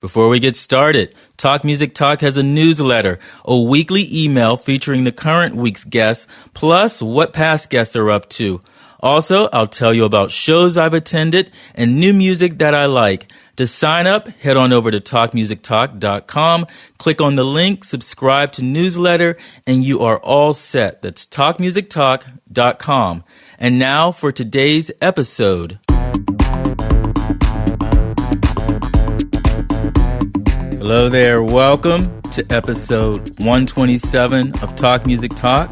Before we get started, Talk Music Talk has a newsletter, a weekly email featuring the current week's guests, plus what past guests are up to. Also, I'll tell you about shows I've attended and new music that I like. To sign up, head on over to talkmusictalk.com, click on the link, subscribe to newsletter, and you are all set. That's talkmusictalk.com. And now for today's episode. Hello there. Welcome to episode 127 of Talk Music Talk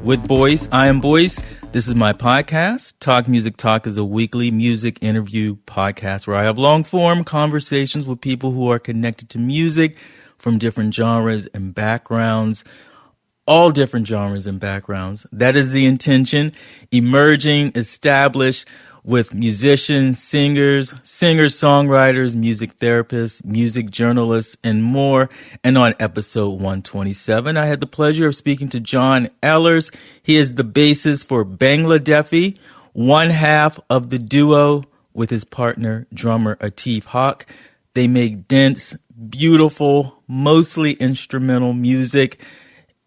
with Boyce. I am Boyce. This is my podcast. Talk Music Talk is a weekly music interview podcast where I have long-form conversations with people who are connected to music from different genres and backgrounds, all different genres and backgrounds. That is the intention. Emerging, established, with musicians, singers, songwriters, music therapists, music journalists, and more. And on episode 127, I had the pleasure of speaking to Jon Ehlers. He is the bassist for Bangladeafy, one half of the duo with his partner, drummer Atif Haq. They make dense, beautiful, mostly instrumental music.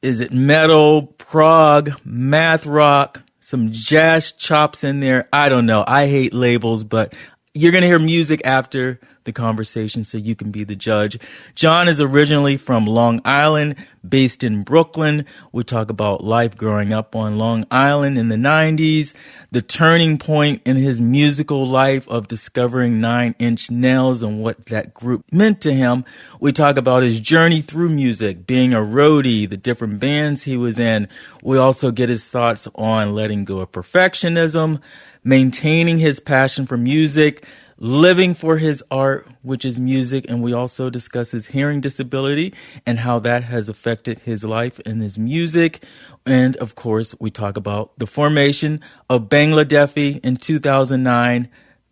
Is it metal, prog, math rock, some jazz chops in there? I don't know. I hate labels, but you're going to hear music after the conversation, so you can be the judge. Jon is originally from Long Island, based in Brooklyn. We talk about life growing up on Long Island in the 90s, the turning point in his musical life of discovering 9 Inch Nails and what that group meant to him. We talk about his journey through music, being a roadie, the different bands he was in. We also get his thoughts on letting go of perfectionism, maintaining his passion for music, living for his art, which is music, and we also discuss his hearing disability and how that has affected his life and his music. And of course, we talk about the formation of Bangladeafy in 2009,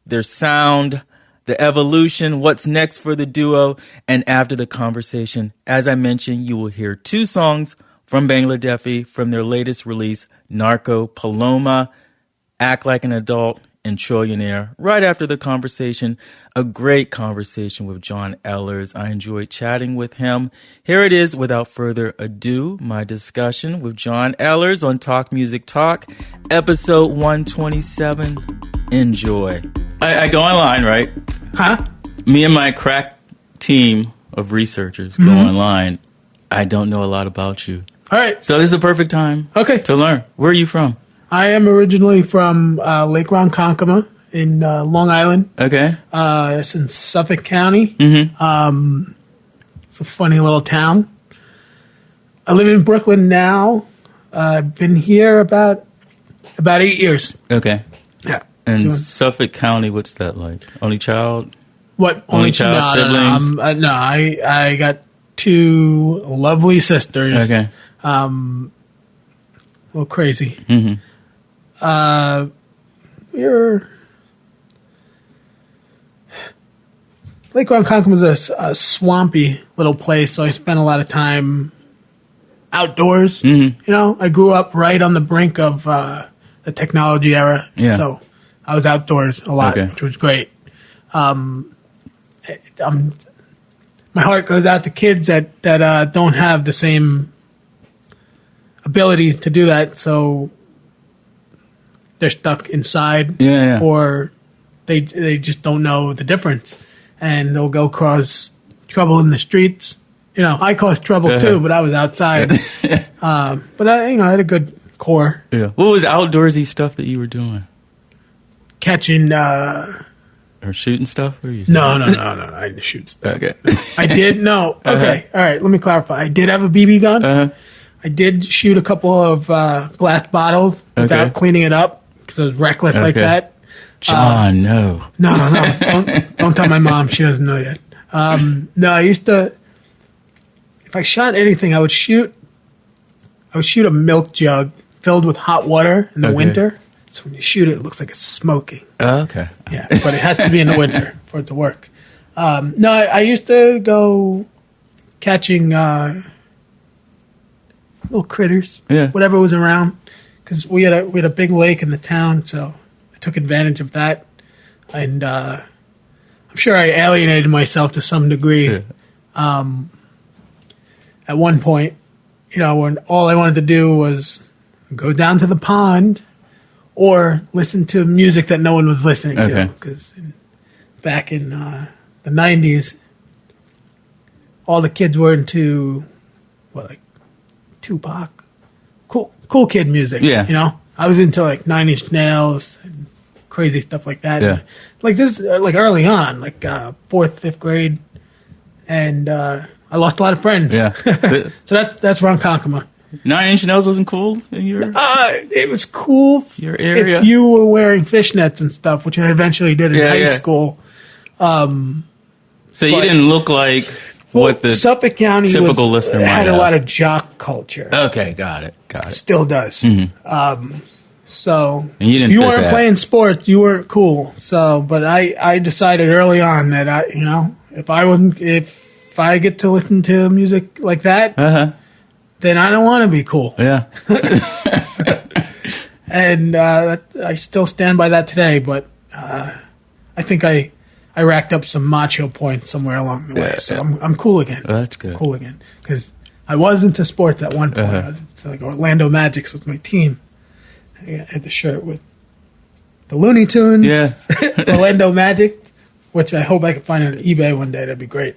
their sound, the evolution, what's next for the duo. And after the conversation, as I mentioned, you will hear 2 songs from Bangladeafy from their latest release, Narcopaloma, Act Like an Adult, and Trillionaire. Right after the conversation, a great conversation with Jon Ehlers. I enjoyed chatting with him. Here it is, without further ado, my discussion with Jon Ehlers on Talk Music Talk, episode 127. Enjoy. I go online, right? Huh? Me and my crack team of researchers go online. I don't know a lot about you. All right. So this is a perfect time to learn. Where are you from? I am originally from Lake Ronkonkoma in Long Island. Okay. It's in Suffolk County. Mm-hmm. It's a funny little town. I live in Brooklyn now. I've been here about 8 years. Okay. Yeah. And Suffolk County, what's that like? Only child? What? Only child, siblings? No, I got 2 lovely sisters. Okay. A little crazy. Mm-hmm. Lake Ronkonkoma is a swampy little place, so I spent a lot of time outdoors. Mm-hmm. You know, I grew up right on the brink of the technology era, so I was outdoors a lot, which was great. My heart goes out to kids that don't have the same ability to do that, so they're stuck inside, or they just don't know the difference, and they'll go cause trouble in the streets. You know, I caused trouble too, but I was outside. But I had a good core. Yeah. What was outdoorsy stuff that you were doing? Catching or shooting stuff? Or no, I didn't shoot stuff. Okay. I did no. Okay, all right. Let me clarify. I did have a BB gun. I did shoot a couple of glass bottles without cleaning it up because I was reckless like that. John, no. No. Don't tell my mom. She doesn't know yet. No, I used to. If I shot anything, I would shoot a milk jug filled with hot water in the winter. So when you shoot it, it looks like it's smoking. Oh, okay. Yeah, but it has to be in the winter for it to work. No, I used to go catching little critters, whatever was around, because we had a big lake in the town, so I took advantage of that. And I'm sure I alienated myself to some degree. Yeah. At one point, when all I wanted to do was go down to the pond or listen to music that no one was listening to. Because back in the 90s, all the kids were into, like Tupac, cool kid music. Yeah. I was into like 9 Inch Nails and crazy stuff like that. Yeah. And, like this, like early on, like 4th, 5th grade, and I lost a lot of friends. Yeah. So that's Ronkonkoma. 9 Inch Nails wasn't cool in your it was cool your area. if you were wearing fishnets and stuff, which I eventually did in high school. So you didn't look like what the Suffolk County typical listener might had have. a lot of jock culture. Okay, got it. Still does. Mm-hmm. So and you didn't if you fit weren't that. playing sports, you weren't cool. So, but I decided early on that if I get to listen to music like that, then I don't want to be cool. Yeah. And I still stand by that today. But I think I racked up some macho points somewhere along the way. So I'm cool again. Oh, that's good. Cool again because I was into sports at one point. I was into, like Orlando Magics was my team. I had the shirt with the Looney Tunes, Orlando Magic, which I hope I can find on eBay one day. That'd be great.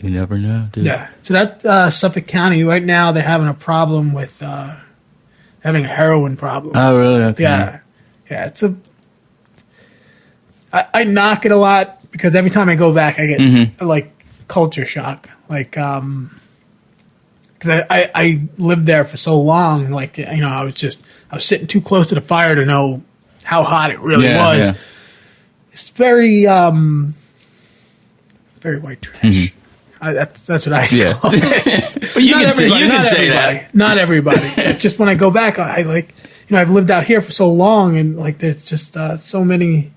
You never know, dude. Yeah. So that Suffolk County right now, they're having a problem with having a heroin problem. Oh, really? Okay. Yeah. It's I knock it a lot because every time I go back, I get like culture shock. Like, because I lived there for so long. Like, I was sitting too close to the fire to know how hot it really was. Yeah. It's very, very white trash. That's what I call it. Well, you can say that. Not everybody. It's just when I go back, I like, I've lived out here for so long, and like there's just so many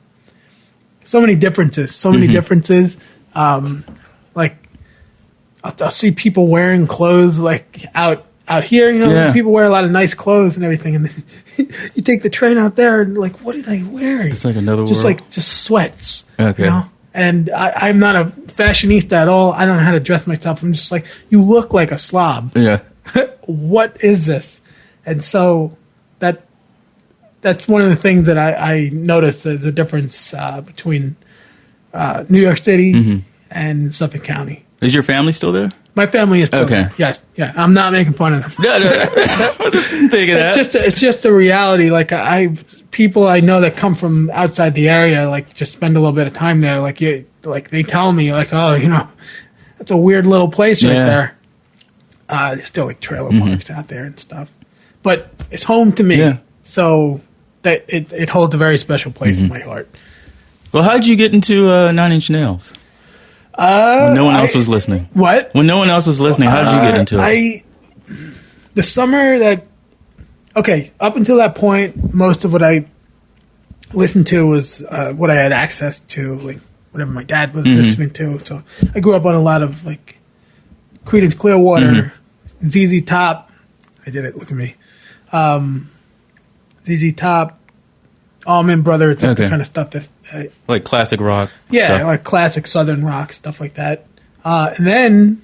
differences. Like I'll see people wearing clothes like out here. People wear a lot of nice clothes and everything, and then you take the train out there, and like, what are they wearing? It's like another just world. Like just sweats. Okay. And I'm not a fashionista at all. I don't know how to dress myself. I'm just like, you look like a slob. Yeah. What is this? And so that's one of the things that I noticed as a difference between New York City and Suffolk County. Is your family still there? My family is still there. Yes. Yeah. I'm not making fun of them. No. I wasn't thinking that. It's just the reality. Like people I know that come from outside the area, like just spend a little bit of time there. Like they tell me, like, oh, that's a weird little place right there. There's still like trailer parks out there and stuff, but it's home to me. Yeah. So that it holds a very special place in my heart. Well, how'd you get into 9 Inch Nails? When no one else was listening. What? When no one else was listening, how did you get into it? The summer that... Okay, up until that point, most of what I listened to was what I had access to, like whatever my dad was listening to. So I grew up on a lot of like Creedence Clearwater, ZZ Top. I did it, look at me. ZZ Top, Allman Brothers, the kind of stuff that... like classic rock. Yeah, stuff. like classic Southern rock, stuff like that. And then,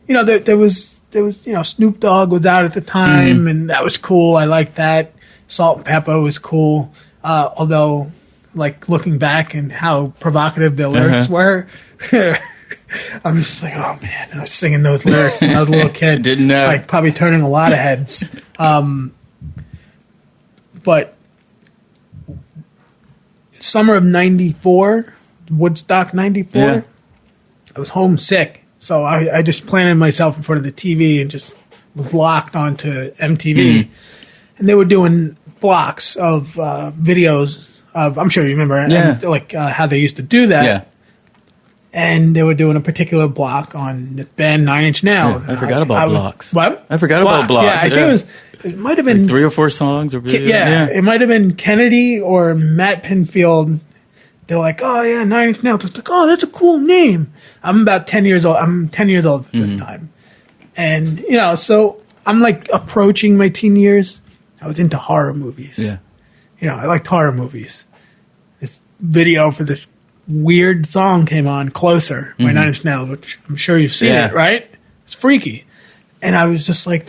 there was Snoop Dogg was out at the time, and that was cool. I liked that. Salt and Pepper was cool. Although, like, looking back and how provocative their lyrics were, I'm just like, oh, man, I was singing those lyrics when I was a little kid. Didn't know. Like, probably turning a lot of heads. But... Summer of 94, Woodstock 94, I was homesick. So I just planted myself in front of the TV and just was locked onto MTV. And they were doing blocks of videos of, I'm sure you remember, how they used to do that. Yeah. And they were doing a particular block on the band 9 Inch Nails. Yeah, I forgot about blocks. What? I forgot about blocks. Yeah, I think it might have been... Like 3 or 4 songs? Or it might have been Kennedy or Matt Pinfield. They're like, oh, yeah, 9 Inch Nails. It's like, oh, that's a cool name. I'm about 10 years old. I'm 10 years old at this time. And, so I'm like approaching my teen years. I was into horror movies. Yeah. I liked horror movies. This video for this weird song came on, Closer, by 9 Inch Nails, which I'm sure you've seen it, right? It's freaky. And I was just like,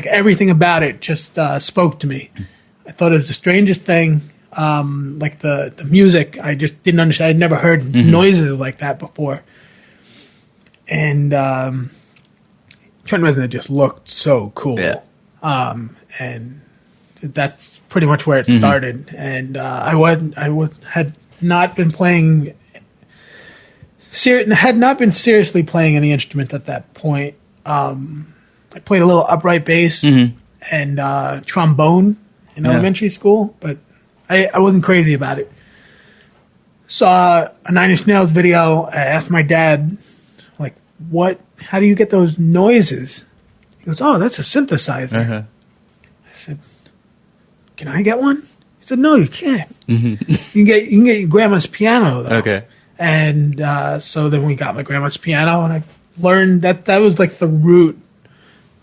everything about it just spoke to me. I thought it was the strangest thing. Like the music, I just didn't understand. I'd never heard noises like that before. And Trent Reznor just looked so cool. Yeah. And that's pretty much where it started. And I had not been playing, had not been seriously playing any instrument at that point. I played a little upright bass and trombone in elementary school, but I wasn't crazy about it. Saw a 9 Inch Nails video. I asked my dad, like, how do you get those noises? He goes, oh, that's a synthesizer. I said, can I get one? He said, no, you can't. You can get your grandma's piano, though. Okay. And so then we got my grandma's piano, and I learned that was like the root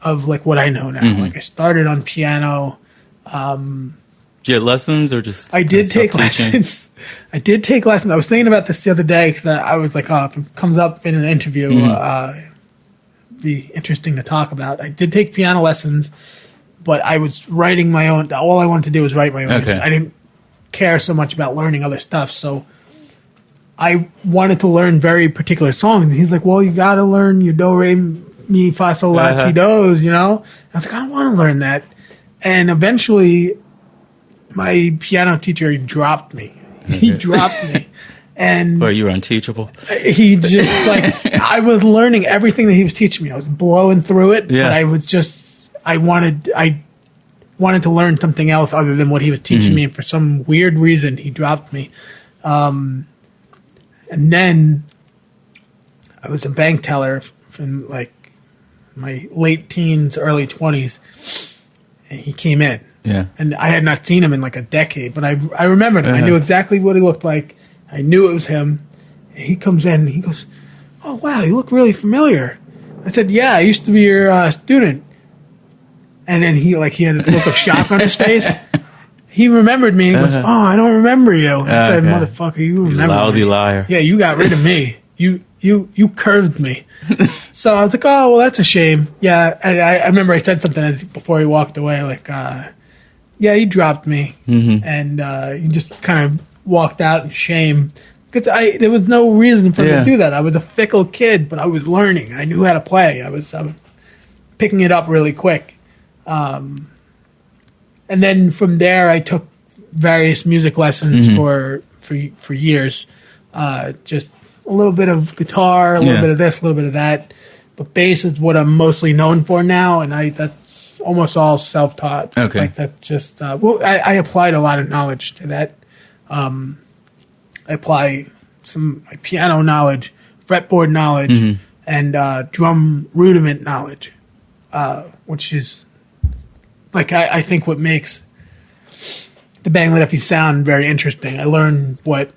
of like what I know now. Like I started on piano. Did you have lessons or just? I did take lessons. I did take lessons. I was thinking about this the other day because I was like, oh, if it comes up in an interview, it'd be interesting to talk about. I did take piano lessons, but I was writing my own. All I wanted to do was write my own. Okay. I didn't care so much about learning other stuff, so I wanted to learn very particular songs. And he's like, well, you got to learn your do, re, mi, fa, sol, la, ti, dos, you know? And I was like, I don't want to learn that. And eventually, my piano teacher dropped me. He dropped me. And well, you were unteachable. He just, like, I was learning everything that he was teaching me. I was blowing through it, but I was just, I wanted to learn something else other than what he was teaching me. And for some weird reason, he dropped me. And then I was a bank teller in like my late teens, early 20s, and he came in. Yeah. And I had not seen him in like a decade, but I remembered him. I knew exactly what he looked like. I knew it was him. And he comes in and he goes, oh, wow, you look really familiar. I said, yeah, I used to be your student. And then he had a look of shock on his face. He remembered me, and he goes, oh, I don't remember you. I said, motherfucker, you remember me. Lousy liar. Yeah, you got rid of me. You curved me. So I was like, oh, well, that's a shame. Yeah, and I remember I said something before he walked away, like, yeah, he dropped me. And he just kind of walked out in shame. Because there was no reason for me to do that. I was a fickle kid, but I was learning. I knew how to play. I was picking it up really quick. And then from there, I took various music lessons for years. Just a little bit of guitar, a little bit of this, a little bit of that. But bass is what I'm mostly known for now, and that's almost all self-taught. Okay, like that. Just I applied a lot of knowledge to that. I apply some my piano knowledge, fretboard knowledge, and drum rudiment knowledge, which is. Like, I think what makes the Bangladeafy sound very interesting. I learn what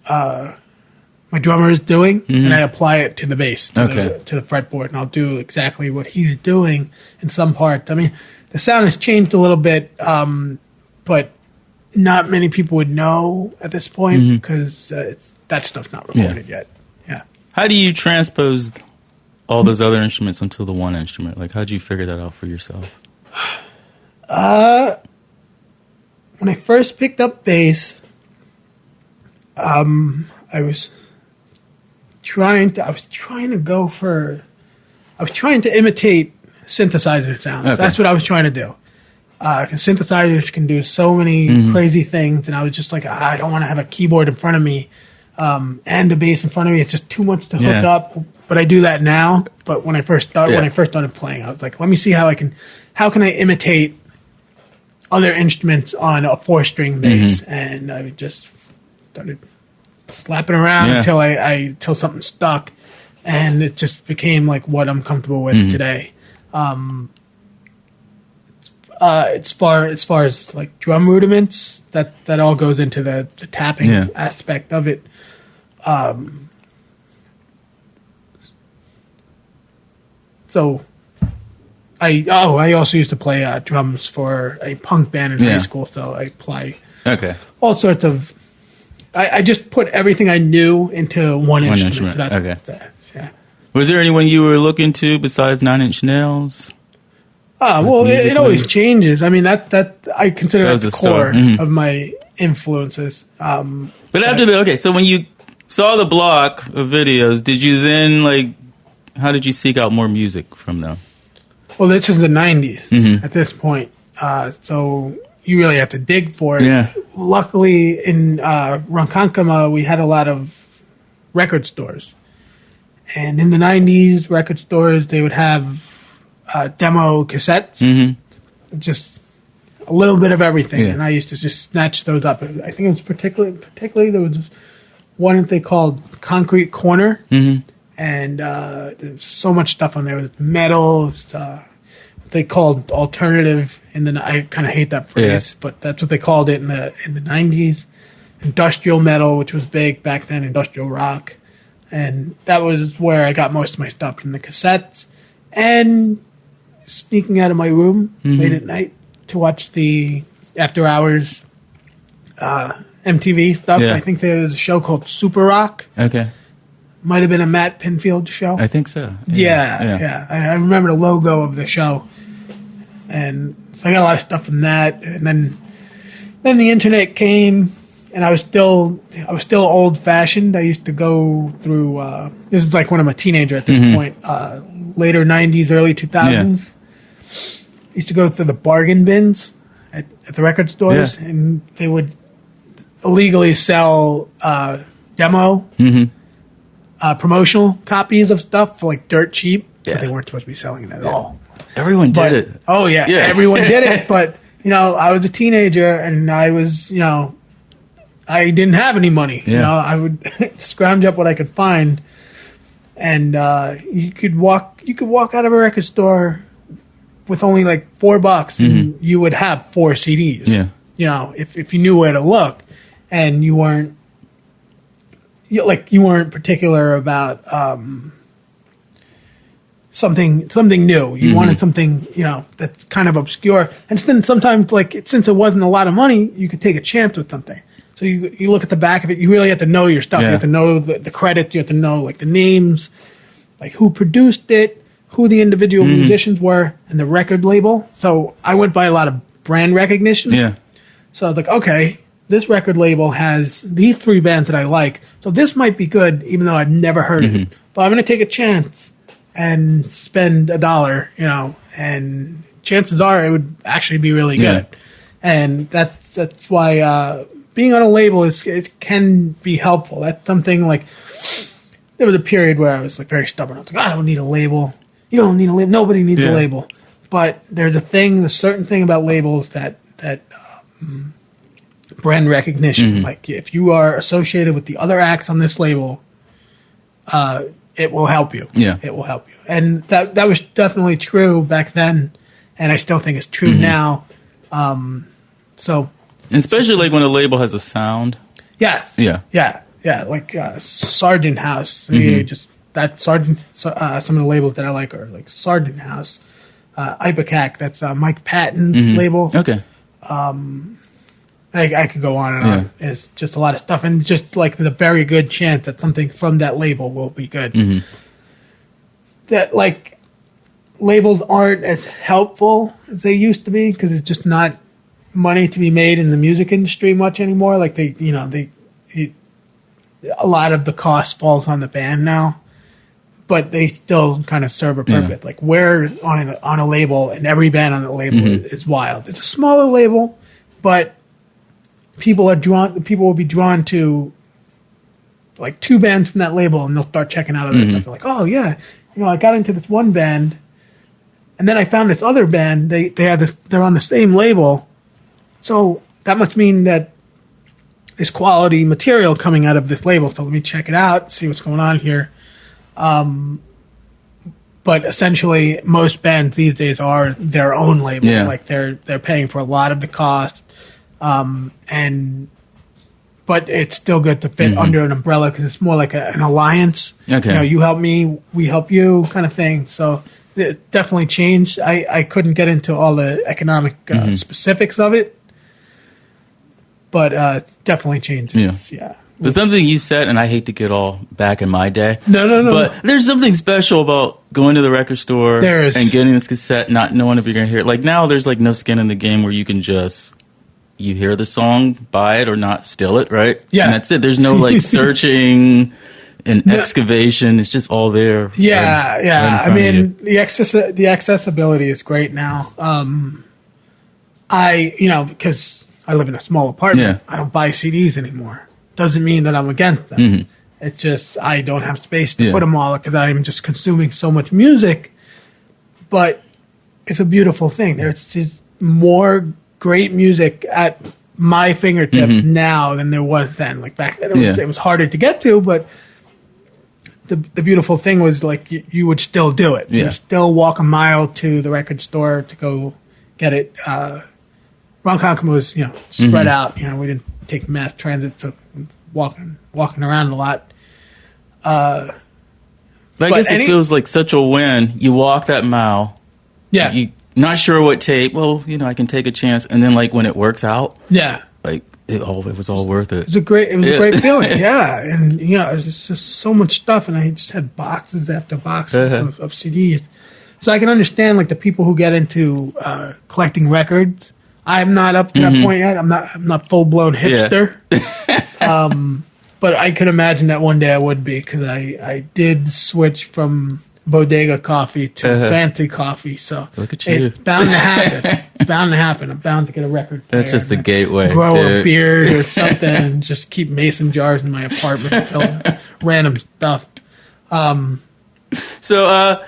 my drummer is doing, and I apply it to the bass, to the fretboard, and I'll do exactly what he's doing in some parts. I mean, the sound has changed a little bit, but not many people would know at this point because that stuff's not recorded yet. Yeah. How do you transpose all those other instruments onto the one instrument? Like, how did you figure that out for yourself? When I first picked up bass, I was trying to imitate synthesizer sound. Okay. That's what I was trying to do. Because synthesizers can do so many crazy things, and I was just like, I don't want to have a keyboard in front of me and a bass in front of me. It's just too much to hook up. But I do that now. But when I first started playing, I was like, let me see how can I imitate other instruments on a 4-string bass, and I just started slapping around until something stuck, and it just became like what I'm comfortable with today. As far as like drum rudiments, that all goes into the tapping aspect of it. So. I also used to play drums for a punk band in high school, so I play all sorts of I just put everything I knew into one instrument. Okay. Yeah. Was there anyone you were looking to besides Nine Inch Nails? Well, it always changes. I mean, that I consider that the core of my influences. But after so when you saw the block of videos, did you then how did you seek out more music from them? Well, this is the 90s at this point. So you really have to dig for it. Yeah. Luckily, in Ronkonkoma, we had a lot of record stores. And in the 90s, record stores, they would have demo cassettes. Just a little bit of everything. Yeah. And I used to just snatch those up. I think it was particularly there was one that they called Concrete Corner. And there's so much stuff on there. It was metal, what they called alternative. And then I kind of hate that phrase, but that's what they called it in the 90s. Industrial metal, which was big back then, industrial rock. And that was where I got most of my stuff from the cassettes. And sneaking out of my room late at night to watch the after hours MTV stuff. Yeah. I think there was a show called Super Rock. Okay. Might have been a Matt Pinfield show. I think so. Yeah. I remember the logo of the show. And so I got a lot of stuff from that. And then the internet came, and I was still old fashioned. I used to go through this is like when I'm a teenager at this point, later 90s, early 2000s. I used to go through the bargain bins at the record stores, and they would illegally sell demo promotional copies of stuff for dirt cheap, but they weren't supposed to be selling it at all. Everyone did it. Oh, yeah. Everyone did it. But, I was a teenager, and I was, I didn't have any money. Yeah. I would scrounge up what I could find. And you could walk out of a record store with only $4, and you would have 4 CDs. Yeah. If you knew where to look, and you weren't particular about something new. You wanted something, that's kind of obscure. And then sometimes, since it wasn't a lot of money, you could take a chance with something. So you look at the back of it, you really have to know your stuff. You have to know the credits. You have to know, the names, who produced it, who the individual musicians were, and the record label. So I went by a lot of brand recognition. Yeah. So I was like, okay, this record label has these 3 bands that I like. So this might be good, even though I've never heard of it. But I'm going to take a chance and spend $1, and chances are it would actually be really good. And that's why being on a label it can be helpful. That's something there was a period where I was very stubborn. I was I don't need a label. You don't need a label. Nobody needs a label. But there's a certain thing about labels that brand recognition. If you are associated with the other acts on this label, it will help you. Yeah. It will help you. And that was definitely true back then, and I still think it's true now. So, especially when a label has a sound. Yes. Yeah. Yeah. Yeah. Sargent House. Just that Sargent. Some of the labels that I like are Sargent House, Ipecac. That's Mike Patton's label. Okay. I could go on and on. It's just a lot of stuff, and just there's a very good chance that something from that label will be good. That labels aren't as helpful as they used to be because it's just not money to be made in the music industry much anymore. A lot of the cost falls on the band now, but they still kind of serve a purpose. We're on a label, and every band on the label is wild. It's a smaller label, but people will be drawn to 2 bands from that label, and they'll start checking out other stuff. They're oh yeah, I got into this one band, and then I found this other band. They're on the same label, so that must mean that there's quality material coming out of this label. So let me check it out, see what's going on here. But essentially, most bands these days are their own label. Yeah. They're paying for a lot of the cost. But it's still good to fit under an umbrella because it's more like an alliance. Okay. You help me, we help you kind of thing. So it definitely changed. I couldn't get into all the economic specifics of it. but definitely changes. Yeah. But something you said, and I hate to get all back in my day. No. But there's something special about going to the record store and getting this cassette, not knowing if you're going to hear it. Like now, there's like no skin in the game where you can just, you hear the song, buy it or not, steal it, right? Yeah. And that's it. There's no like searching and excavation. It's just all there. Yeah, right I mean, the accessibility is great now. Because I live in a small apartment, I don't buy CDs anymore. Doesn't mean that I'm against them. Mm-hmm. It's just I don't have space to put them all because I'm just consuming so much music. But it's a beautiful thing. There's just more great music at my fingertip now than there was then. Like back then, it was harder to get to, but the beautiful thing was like you would still do it. You would still walk a mile to the record store to go get it. Ronkonkoma was spread out. We didn't take mass transit, so walking around a lot. But I guess it feels like such a win. You walk that mile. Yeah. You not sure what tape. Well, I can take a chance, and then like when it works out. Yeah. Like it was all worth it. It was a great feeling. Yeah, and it's just so much stuff, and I just had boxes after boxes of CDs. So I can understand like the people who get into collecting records. I'm not up to that point yet. I'm not full blown hipster. But I could imagine that one day I would be, because I did switch from bodega coffee to fancy coffee. So look at you. It's bound to happen. I'm bound to get a record player. That's just the gateway. Grow a beard or something and just keep mason jars in my apartment filled with random stuff. So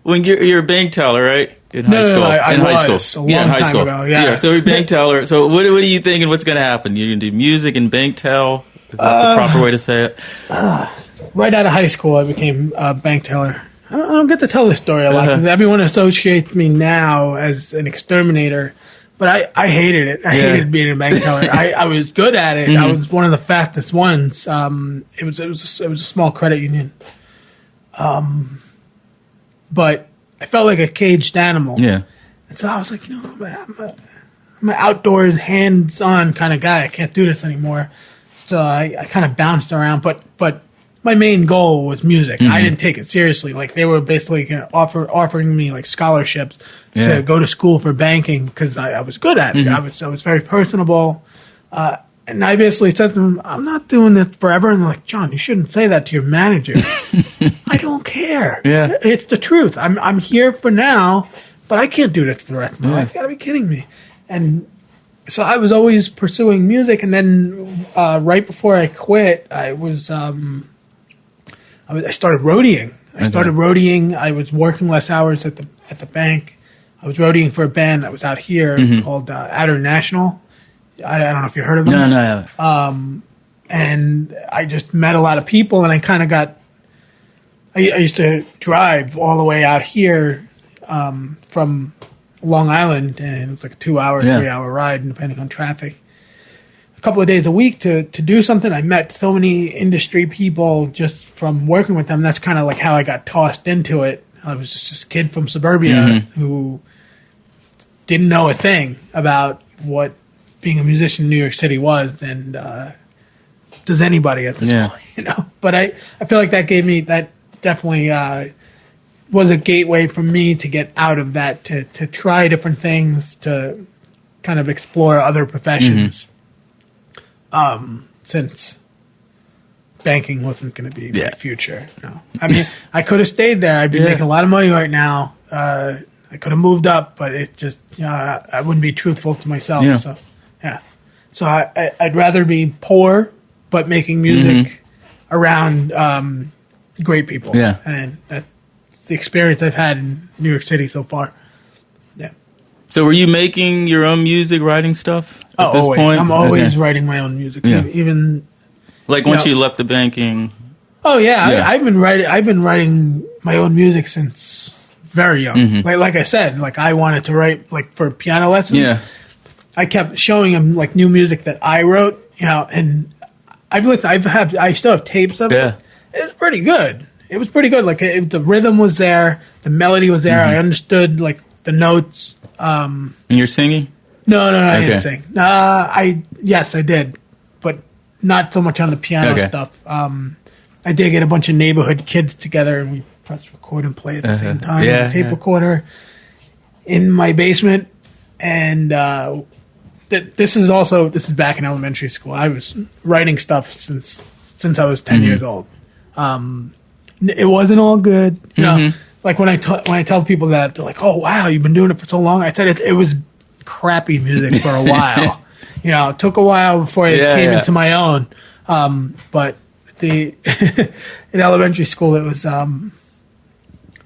when you're a bank teller, right? In high school. In high school. A long time ago, yeah. So you're a bank teller. So what are you thinking? What's going to happen? You're going to do music and bank tell? Is that the proper way to say it? Right out of high school, I became a bank teller. I don't get to tell this story a lot because everyone associates me now as an exterminator, but I hated it. I hated being a bank teller. I was good at it. I was one of the fastest ones. It was a small credit union, but I felt like a caged animal. Yeah. And so I was like, I'm an outdoors, hands-on kind of guy. I can't do this anymore. So I kind of bounced around, but my main goal was music. I didn't take it seriously. Like they were basically offering me like scholarships to go to school for banking because I was good at it. I was very personable. And I basically said to them, I'm not doing this forever. And they're like, John, you shouldn't say that to your manager. I don't care. Yeah. It's the truth. I'm here for now, but I can't do this for the rest of my life. You got to be kidding me. And so I was always pursuing music. And then right before I quit, I started roadieing. I was working less hours at the bank. I was roadieing for a band that was out here called Outer National. I don't know if you heard of them. No, I haven't. And I just met a lot of people, and I kind of got. I used to drive all the way out here from Long Island, and it was like a 2-hour, 3-hour ride, depending on traffic. A couple of days a week to do something. I met so many industry people just from working with them. That's kind of like how I got tossed into it. I was just this kid from suburbia who didn't know a thing about what being a musician in New York City was, and does anybody at this point, But I feel like that definitely was a gateway for me to get out of that, to try different things, to kind of explore other professions. Since banking wasn't going to be my future. No, I mean, I could have stayed there. I'd be making a lot of money right now. I could have moved up, but it just, I wouldn't be truthful to myself. Yeah. So I'd rather be poor, but making music around great people. Yeah. And that's the experience I've had in New York City so far. Yeah. So were you making your own music, writing stuff at this point? I'm always writing my own music. Yeah. Even like once you left the banking. Oh yeah. I've been writing my own music since very young. Like I said, like I wanted to write like for piano lessons. Yeah. I kept showing him like new music that I wrote, and I still have tapes of it. Yeah. It was pretty good. Like the rhythm was there, the melody was there. I understood like the notes. And you're singing? No, I didn't sing. Yes, I did, but not so much on the piano stuff. I did get a bunch of neighborhood kids together, and we pressed record and play at the same time with a tape recorder in my basement. And this is back in elementary school. I was writing stuff since I was 10 years old. It wasn't all good, you know. Like when I tell people that, they're like, "Oh wow, you've been doing it for so long." I said it was crappy music for a while. You know, it took a while before it came into my own. But in elementary school, it was an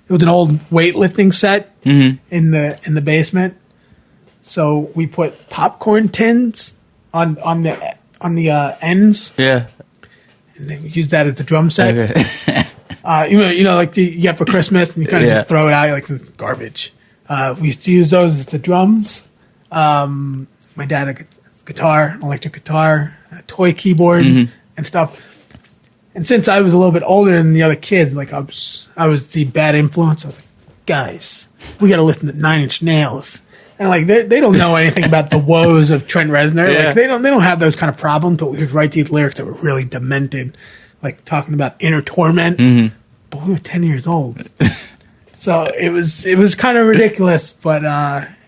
old weightlifting set in the basement. So we put popcorn tins on the ends. Yeah. And then we used that as the drum set. Okay. You know, like you get for Christmas, and you kind of just throw it out like it's garbage. We used to use those as the drums. My dad had a guitar, electric guitar, a toy keyboard, and stuff. And since I was a little bit older than the other kids, like I was the bad influence. I was like, guys, we got to listen to 9 Inch Nails. And like they don't know anything about the woes of Trent Reznor. Yeah. Like they don't have those kind of problems. But we would write these lyrics that were really demented, like talking about inner torment. But we were 10 years old, so it was kind of ridiculous. But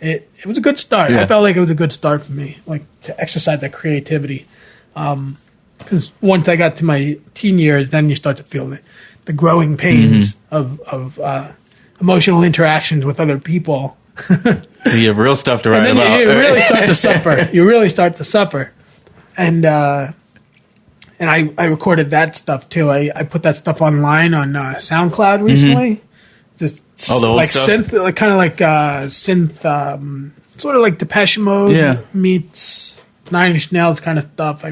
it was a good start. Yeah. I felt like it was a good start for me, like to exercise that creativity. Because once I got to my teen years, then you start to feel the growing pains of emotional interactions with other people. You have real stuff to write and then about. You really start to suffer. You really start to suffer. And I recorded that stuff too. I put that stuff online on SoundCloud recently. Just the old like stuff? synth, like kind of like synth, sort of like Depeche Mode meets 9 Inch Nails kind of stuff.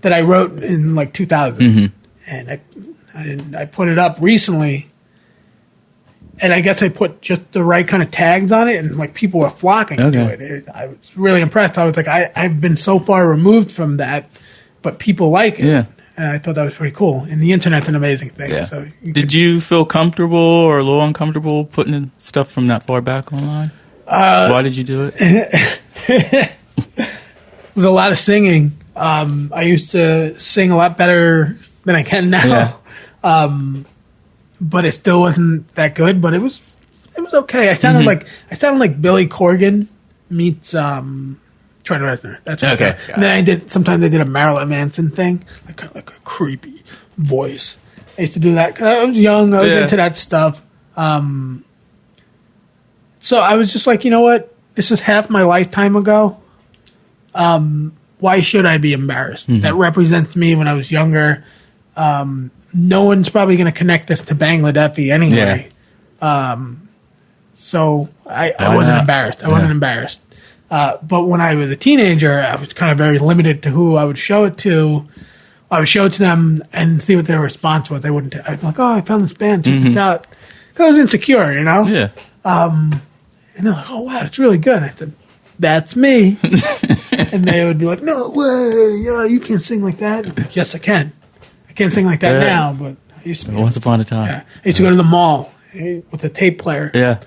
That I wrote in like 2000, and I put it up recently. And I guess I put just the right kind of tags on it, and like people were flocking to it. I was really impressed. I was like, I've been so far removed from that, but people like it. Yeah. And I thought that was pretty cool. And the internet's an amazing thing. Yeah. So Did you feel comfortable or a little uncomfortable putting stuff from that far back online? Why did you do it? There's a lot of singing. I used to sing a lot better than I can now. Yeah. But it still wasn't that good. But it was okay. I sounded like Billy Corgan meets Trent Reznor. That's what okay. And then sometimes I did a Marilyn Manson thing, like kind of like a creepy voice. I used to do that because I was young. I was into that stuff. So I was just like, you know what? This is half my lifetime ago. Why should I be embarrassed? That represents me when I was younger. No one's probably going to connect this to Bangladeafy anyway. Yeah. So I wasn't embarrassed. I wasn't embarrassed. But when I was a teenager, I was kind of very limited to who I would show it to. I would show it to them and see what their response was. I'd be like, oh, I found this band. Check this out. Because I was insecure, you know? Yeah. And they're like, oh, wow, it's really good. And I said, that's me. And they would be like, no way. Yeah, you can't sing like that. Like, yes, I can. I can't sing like that now, but I used to. Once upon a time. Yeah. I used to go to the mall with a tape player. Yeah.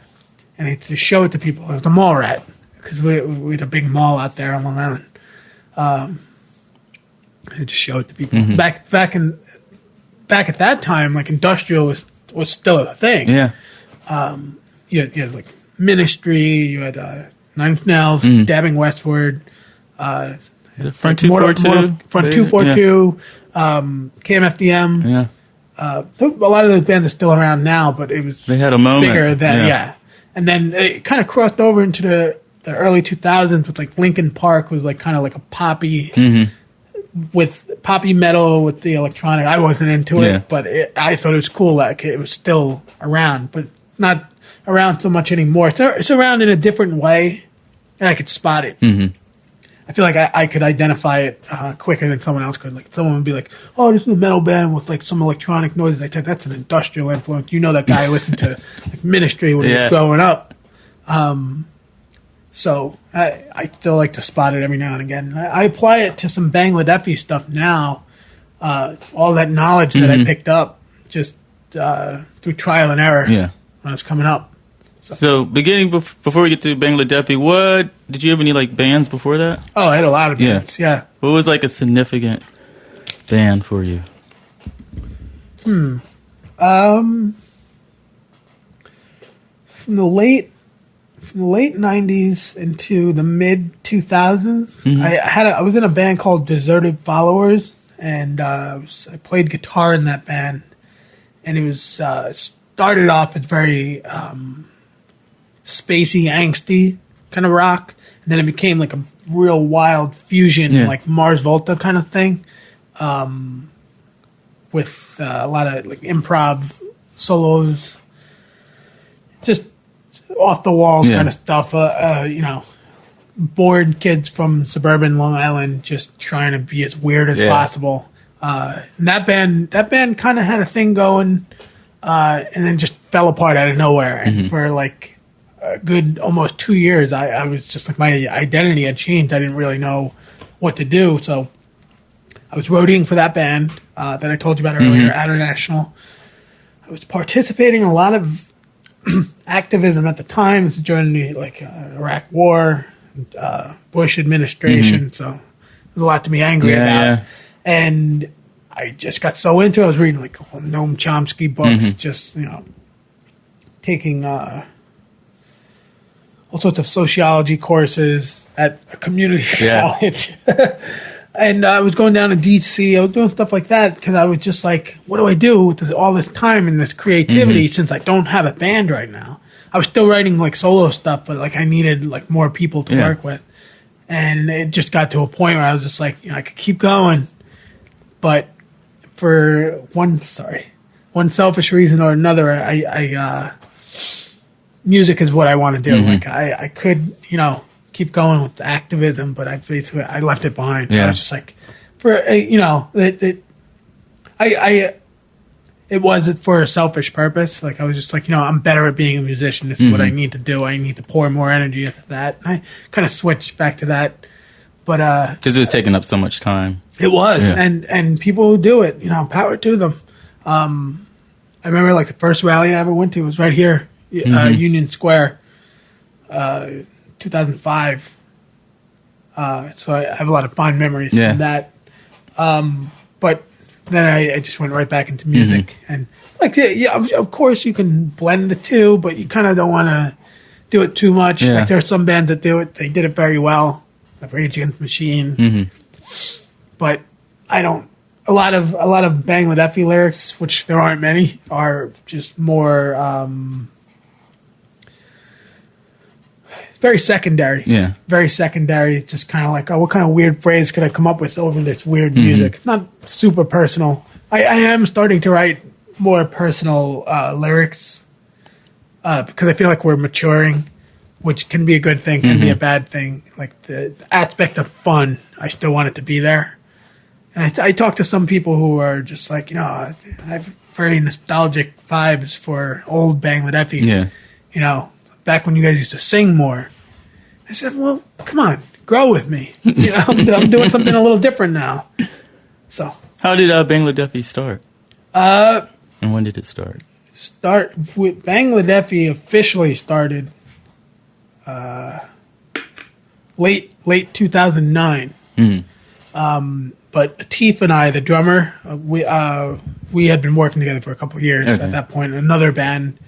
And I used to show it to people. I was a mall rat. Because we had a big mall out there on Long Island. I had to show it to people. Back at that time, like industrial was still a thing. Yeah. You had like Ministry. You had 9 Inch Nails, Dabbing Westward. Front 242. Front 242. KMFDM. Yeah. A lot of those bands are still around now, but it was they had a moment bigger then. Yeah. And then it kind of crossed over into the early 2000s with like Linkin Park was like kind of like a poppy with poppy metal with the electronic. I wasn't into it, but I thought it was cool. Like it was still around, but not around so much anymore. It's around in a different way, and I could spot it. I feel like I could identify it quicker than someone else could. Like someone would be like, "Oh, this is a metal band with like some electronic noises." I said, "That's an industrial influence." You know, that guy listened to like Ministry when he was growing up. So I still like to spot it every now and again. I apply it to some Bangladeafy stuff now. All that knowledge that I picked up just through trial and error when I was coming up. So beginning before we get to Bangladeafy, what did you have any like bands before that? Oh, I had a lot of bands. Yeah. What was like a significant band for you? From the late 90s into the mid 2000s, I was in a band called Deserted Followers, and I played guitar in that band, and it was started off as very spacey, angsty kind of rock, and then it became like a real wild fusion, like Mars Volta kind of thing, with a lot of like improv solos, just off the walls kind of stuff. Bored kids from suburban Long Island just trying to be as weird as possible. And that band kind of had a thing going, and then just fell apart out of nowhere. And for like a good almost 2 years, I was just like, my identity had changed. I didn't really know what to do. So I was roadieing for that band that I told you about earlier, International. I was participating in a lot of activism at the time during the Iraq War, Bush administration. So there's a lot to be angry about. And I just got so into it. I was reading like Noam Chomsky books, just taking all sorts of sociology courses at a community college. And I was going down to D.C. I was doing stuff like that because I was just like, what do I do with all this time and this creativity since I don't have a band right now? I was still writing like solo stuff, but like I needed like more people to work with. And it just got to a point where I was just like, I could keep going, but for one selfish reason or another, I music is what I want to do. Like I could, keep going with the activism, but I left it behind. I was just like, it wasn't for a selfish purpose. Like I was just like, I'm better at being a musician. This is what I need to do. I need to pour more energy into that. And I kind of switched back to that, but because it was taking up so much time. It was, and people who do it, power to them. I remember like the first rally I ever went to was right here, Union Square, 2005. So I have a lot of fond memories from that. But then I just went right back into music, and of course you can blend the two, but you kind of don't want to do it too much. Like there are some bands that do it; they did it very well. Like Rage Against the Machine, but I don't. A lot of Bangladeafy lyrics, which there aren't many, are just more very secondary. Yeah, very secondary. Just kind of like, what kind of weird phrase could I come up with over this weird music? It's not super personal. I am starting to write more personal lyrics because I feel like we're maturing, which can be a good thing, can be a bad thing. Like the aspect of fun, I still want it to be there. And I talk to some people who are just like, I have very nostalgic vibes for old Bangladeafy. Yeah. Back when you guys used to sing more. I said, well, come on, grow with me. I'm doing something a little different now. So, how did Bangladeafy start? And when did it start? Bangladeafy officially started late 2009. But Atif and I, the drummer, we had been working together for a couple of years at that point. Another band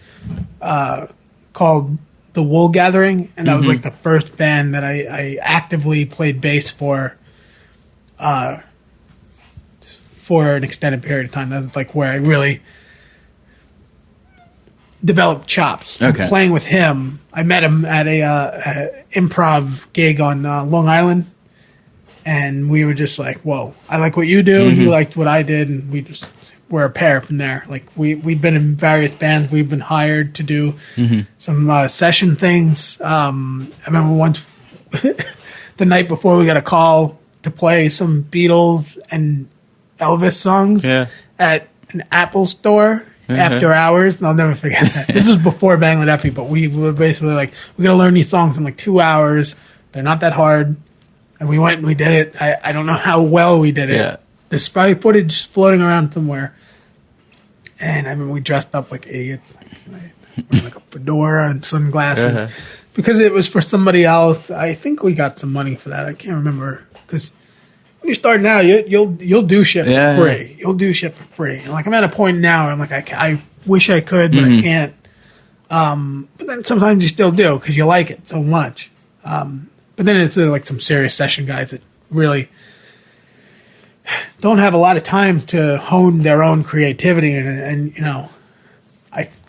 called The Wool Gathering, and that was like the first band that I actively played bass for an extended period of time. That was like where I really developed chops. Playing with him, I met him at a improv gig on Long Island, and we were just like, whoa, I like what you do, and you liked what I did, and we just were a pair from there. Like we'd been in various bands. We've been hired to do some session things. I remember once the night before we got a call to play some Beatles and Elvis songs at an Apple store after hours, and I'll never forget that. This was before Bangladeafy, but we were basically like, we got to learn these songs in like 2 hours. They're not that hard. And we went and we did it. I don't know how well we did it. Yeah. There's probably footage floating around somewhere. And I mean, we dressed up like idiots. wearing like a fedora and sunglasses, because it was for somebody else. I think we got some money for that. I can't remember, because when you're starting out, you'll do shit for free. You'll do shit for free. And like I'm at a point now where I'm like, I wish I could, but I can't. But then sometimes you still do because you like it so much. But then it's like some serious session guys that really don't have a lot of time to hone their own creativity, and you know,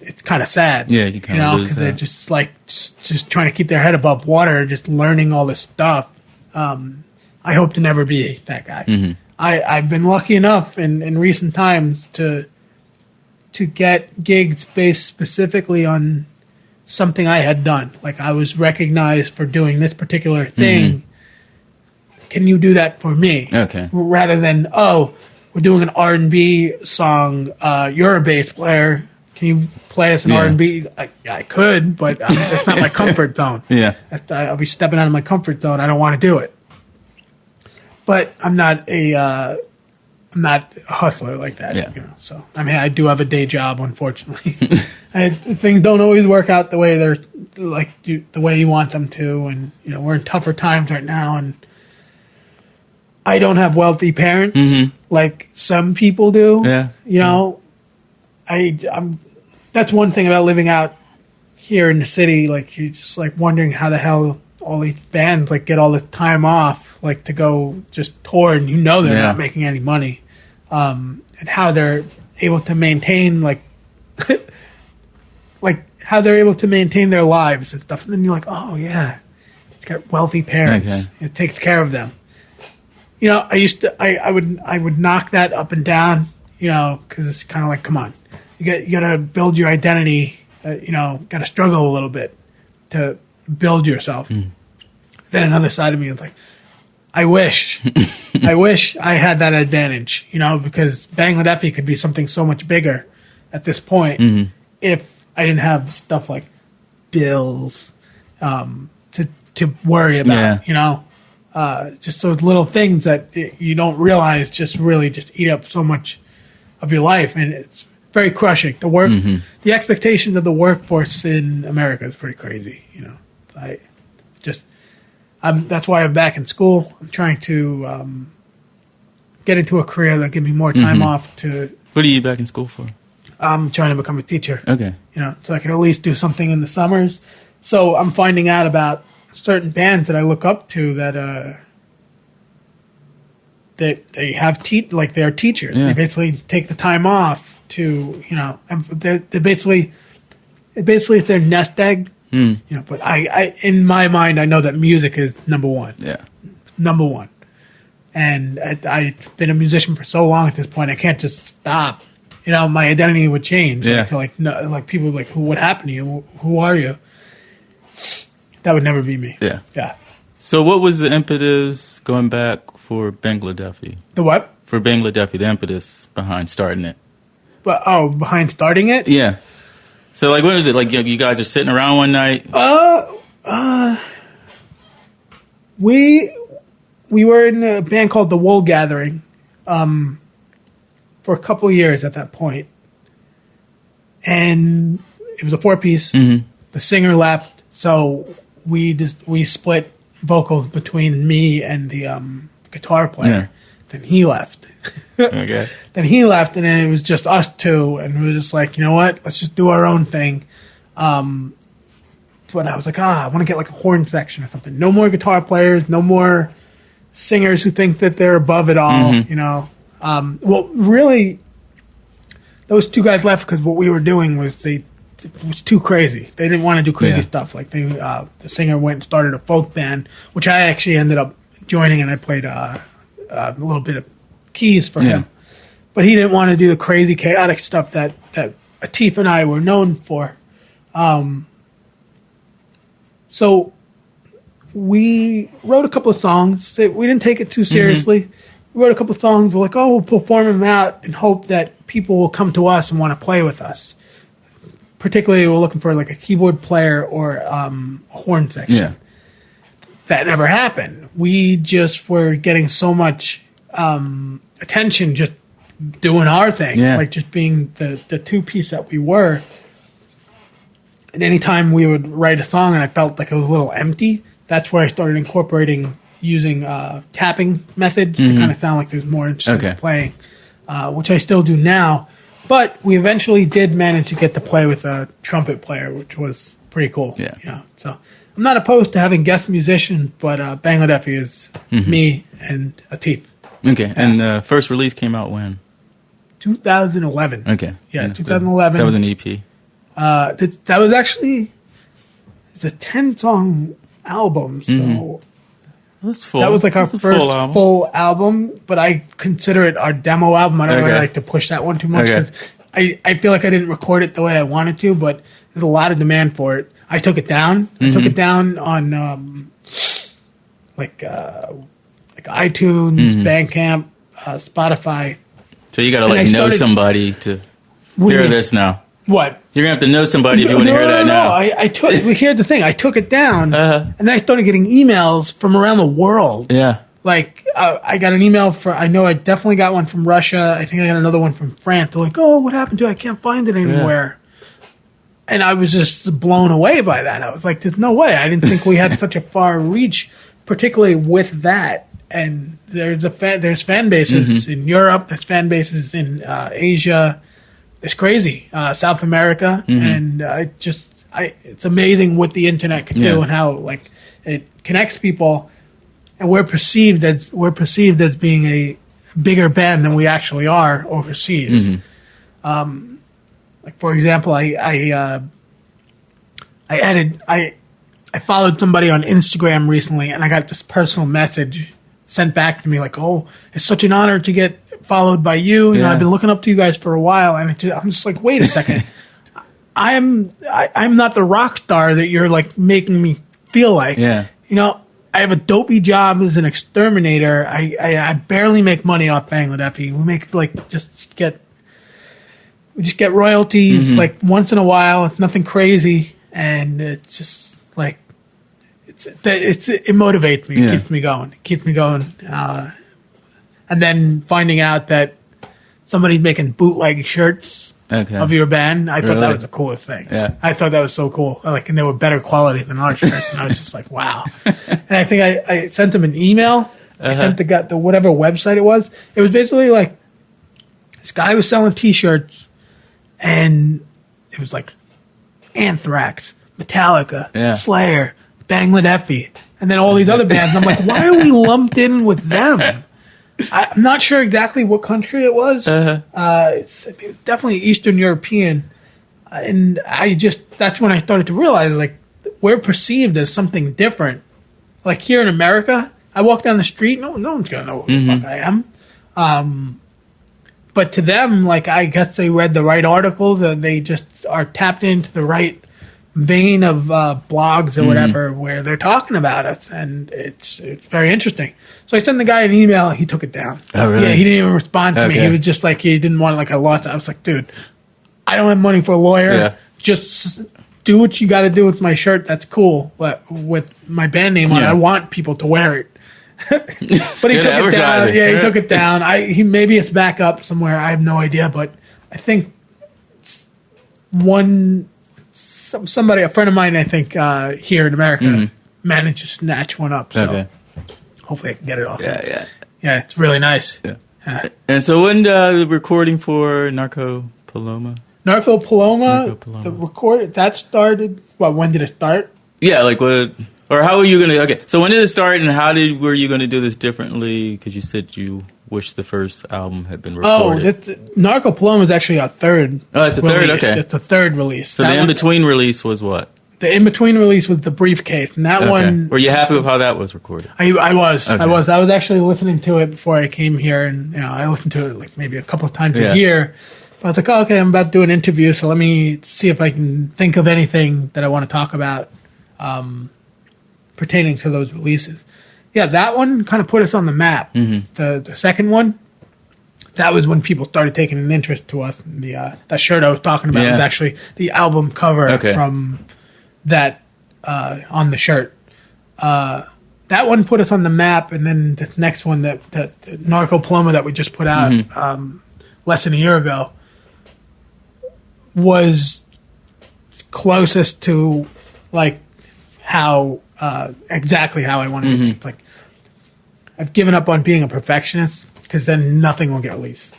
it's kind of sad. Yeah, you kind of lose because that. they're just like just trying to keep their head above water, just learning all this stuff. I hope to never be that guy. I've been lucky enough in recent times to get gigs based specifically on something I had done. Like I was recognized for doing this particular thing. Can you do that for me? Okay. Rather than, oh, we're doing an R&B song. You're a bass player. Can you play us an R&B? I could, but that's not my comfort zone. Yeah. I'll be stepping out of my comfort zone. I don't want to do it. But I'm not a hustler like that. Yeah. You know? So I mean, I do have a day job, unfortunately. Things don't always work out the way the way you want them to, and you know, we're in tougher times right now, and I don't have wealthy parents like some people do. Yeah. You know, I'm. That's one thing about living out here in the city. Like you're just like wondering how the hell all these bands like get all the time off, like to go just tour, and you know they're not making any money, and how they're able to maintain like how they're able to maintain their lives and stuff. And then you're like, oh yeah, it's got wealthy parents. Okay. It takes care of them. You know, I would knock that up and down, you know, because it's kind of like, come on, you got to build your identity. You know, got to struggle a little bit to build yourself. Then another side of me is like, I wish I had that advantage, you know, because Bangladeafy could be something so much bigger at this point if I didn't have stuff like bills to worry about, you know, just those little things that you don't realize just really just eat up so much of your life, and it's very crushing. The work, the expectations of the workforce in America is pretty crazy, you know. That's why I'm back in school. I'm trying to get into a career that gives me more time off to... What are you back in school for? I'm trying to become a teacher. Okay. You know, so I can at least do something in the summers. So I'm finding out about certain bands that I look up to that they have they're teachers. Yeah. They basically take the time off to, you know, they're basically it's their nest egg. You know, but I in my mind, I know that music is number one. Yeah. Number one. And I've been a musician for so long at this point, I can't just stop. You know, my identity would change. Yeah. Like people would be like, what happened to you? Who are you? That would never be me. Yeah. Yeah. So what was the impetus going back for Bangladeafy? The what? For Bangladeafy, the impetus behind starting it. Behind starting it? Yeah. So, like, what is it? Like, you guys are sitting around one night? We were in a band called The Wool Gathering for a couple of years at that point. And it was a 4-piece. The singer left, so we split vocals between me and the guitar player. Yeah. Then he left. Okay. Then he left, and then it was just us two, and we were just like, you know what? Let's just do our own thing. But I was like, I want to get like a horn section or something. No more guitar players, no more singers who think that they're above it all, you know. Well, really, those two guys left because what we were doing was it was too crazy. They didn't want to do crazy stuff. Like the singer went and started a folk band, which I actually ended up joining, and I played a little bit of keys for him. But he didn't want to do the crazy, chaotic stuff that Atif and I were known for. So we wrote a couple of songs. We didn't take it too seriously. We wrote a couple of songs. We're like, we'll perform them out and hope that people will come to us and want to play with us. Particularly, we're looking for like a keyboard player or a horn section. Yeah. That never happened. We just were getting so much attention just doing our thing. Yeah. Like just being the 2-piece that we were. And anytime we would write a song and I felt like it was a little empty, that's where I started incorporating using tapping methods to kind of sound like there's more instruments playing, which I still do now. But we eventually did manage to get to play with a trumpet player, which was pretty cool. Yeah. You know, so I'm not opposed to having guest musicians, but Bangladeafy is me and Atif. Okay, and the first release came out when? 2011. Okay. Yeah, 2011. That was an EP. That was actually, it's a 10-song album, so That's full. that was like our first full album, but I consider it our demo album. I don't really like to push that one too much because I feel like I didn't record it the way I wanted to, but there's a lot of demand for it. I took it down. I took it down on like iTunes, Bandcamp, Spotify. So you got to know somebody to hear this now. What? You're going to have to know somebody if you want to hear that now. I took. Here's the thing. I took it down, and then I started getting emails from around the world. Yeah. Like, I got an email I know I definitely got one from Russia. I think I got another one from France. They're like, oh, what happened to it? I can't find it anywhere. Yeah. And I was just blown away by that. I was like, there's no way. I didn't think we had such a far reach, particularly with that. And there's fan bases in Europe. There's fan bases in Asia. It's crazy. South America. And it's amazing what the internet can do and how like it connects people. And we're perceived as being a bigger band than we actually are overseas. Like for example, I followed somebody on Instagram recently, and I got this personal message sent back to me like, "Oh, it's such an honor to get followed by you. You know, I've been looking up to you guys for a while." And I'm just like, "Wait a second, I'm not the rock star that you're like making me feel like." Yeah. You know, I have a dopey job as an exterminator. I barely make money off Bangladeafy. We make we just get royalties like once in a while. It's nothing crazy, and it's just like it motivates me. It keeps me going. And then finding out that somebody's making bootleg shirts of your band, I thought that was the coolest thing. Yeah. I thought that was so cool. Like, and they were better quality than our shirts, and I was just like, wow. And I think I sent them an email. I sent the whatever website it was. It was basically like this guy was selling T-shirts, and it was like Anthrax, Metallica, Slayer, Bangladeafy, and then all these other bands. I'm like, why are we lumped in with them? I'm not sure exactly what country it was. It's definitely Eastern European. And that's when I started to realize, like, we're perceived as something different. Like, here in America, I walk down the street, no one's going to know who the fuck I am. But to them, like, I guess they read the right articles, and they just are tapped into the right vein of blogs or whatever where they're talking about us, and it's very interesting. So I sent the guy an email, and he took it down. Oh, really? Yeah, he didn't even respond to me. He was just like, he didn't want like I lost it. I was like, dude, I don't have money for a lawyer. Yeah. Just do what you got to do with my shirt. That's cool. But with my band name on it, I want people to wear it. But he took it down. Yeah, he took it down. Maybe it's back up somewhere. I have no idea, but I think somebody, a friend of mine, I think here in America, managed to snatch one up. So hopefully I can get it off. Yeah, it's really nice. Yeah. And so when the recording for Narcopaloma? Narcopaloma, the record that started. Well, when did it start? Yeah, like what? Or how were you going to... Okay, so when did it start, and were you going to do this differently? Because you said you wish the first album had been recorded. Narcopaloma is actually our third. Oh, it's the third? Okay. It's the third release. So the in-between release was what? The in-between release was the Briefcase, and that one... Were you happy with how that was recorded? I was. Okay. I was actually listening to it before I came here, and I listened to it like maybe a couple of times a year. But I was like, oh, okay, I'm about to do an interview, so let me see if I can think of anything that I want to talk about pertaining to those releases. Yeah, that one kind of put us on the map. The second one, that was when people started taking an interest to us. That shirt I was talking about was actually the album cover from that on the shirt. That one put us on the map, and then the next one, the Narcopaloma that we just put out less than a year ago, was closest to like how exactly how I want to do things. Like I've given up on being a perfectionist because then nothing will get released.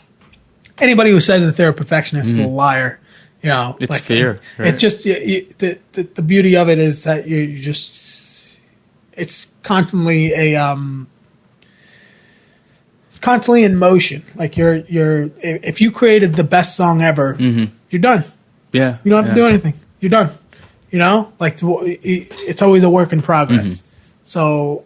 Anybody who says that they're a perfectionist is a liar. You know, it's like, fear. Right? It's just the beauty of it is that you just it's constantly it's constantly in motion. Like you're if you created the best song ever, you're done. Yeah, you don't have to do anything. You're done. You know, like it's always a work in progress. So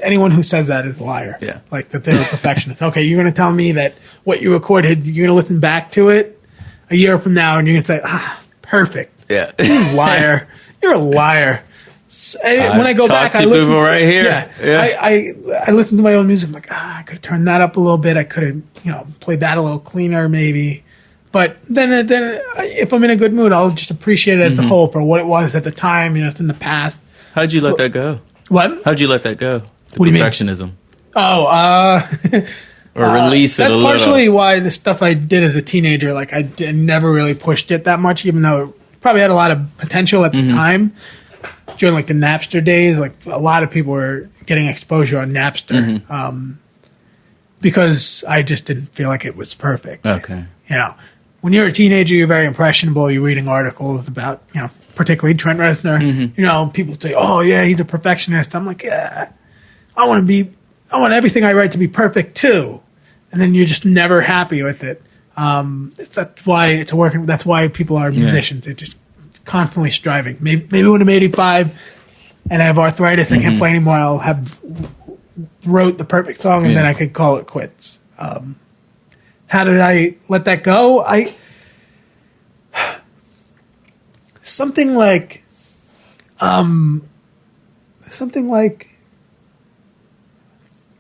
anyone who says that is a liar. Yeah, like that they're a perfectionist. Okay, you're going to tell me that what you recorded, you're going to listen back to it a year from now, and you're going to say, perfect. Yeah. You liar. You're a liar. When I go back, I listen people right here. Yeah. I listen to my own music. I'm like, I could have turned that up a little bit. I could have, played that a little cleaner, maybe. But then, if I'm in a good mood, I'll just appreciate it as a whole for what it was at the time. It's in the past. How'd you let that go? What? How'd you let that go? What do you mean? Perfectionism. Oh, or release it a little. That's partially why the stuff I did as a teenager, like I never really pushed it that much, even though it probably had a lot of potential at the time. During like the Napster days, like a lot of people were getting exposure on Napster because I just didn't feel like it was perfect. Okay. When you're a teenager, you're very impressionable. You're reading articles about, particularly Trent Reznor. People say, "Oh yeah, he's a perfectionist." I'm like, yeah, I want everything I write to be perfect too. And then you're just never happy with it. That's why it's a working. That's why people are musicians. They're just constantly striving. Maybe when I'm 85 and I have arthritis, I can't play anymore. I'll have wrote the perfect song and then I could call it quits. How did I let that go? Something like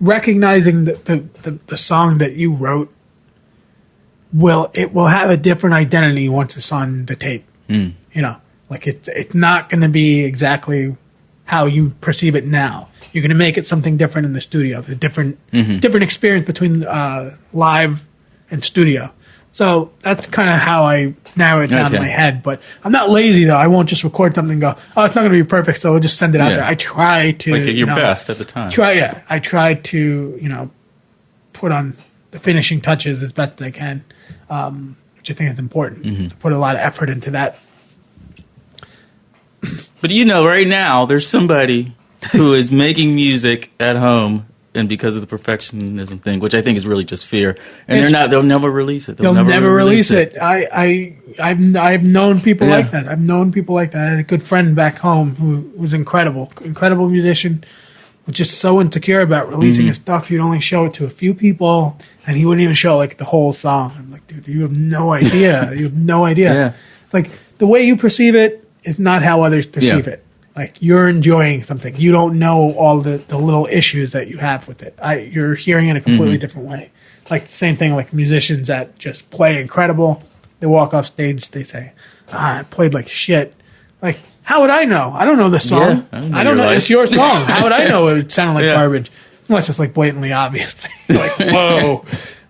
recognizing the song that you wrote will have a different identity once it's on the tape. Like it's not going to be exactly how you perceive it now. You're going to make it something different in the studio. There's a different experience between live and studio. So that's kind of how I narrow it down in my head. But I'm not lazy though. I won't just record something and go, oh, it's not going to be perfect, so we'll just send it out there. I try to like your best at the time. I try to put on the finishing touches as best as I can, which I think is important. To put a lot of effort into that. But right now there's somebody who is making music at home, and because of the perfectionism thing, which I think is really just fear, and they'll never release it. They'll never release it. I've known people like that. I've known people like that. I had a good friend back home who was incredible musician, was just so insecure about releasing his stuff. He'd only show it to a few people, and he wouldn't even show like the whole song. I'm like, dude, you have no idea. You have no idea. Yeah. Like the way you perceive it is not how others perceive it. Like you're enjoying something. You don't know all the little issues that you have with it. You're hearing it a completely different way. Like the same thing like musicians that just play incredible. They walk off stage, they say, I played like shit. Like, how would I know? I don't know the song. I don't know. It's your song. How would I know it sounded like garbage? Unless it's like blatantly obvious. Like, whoa,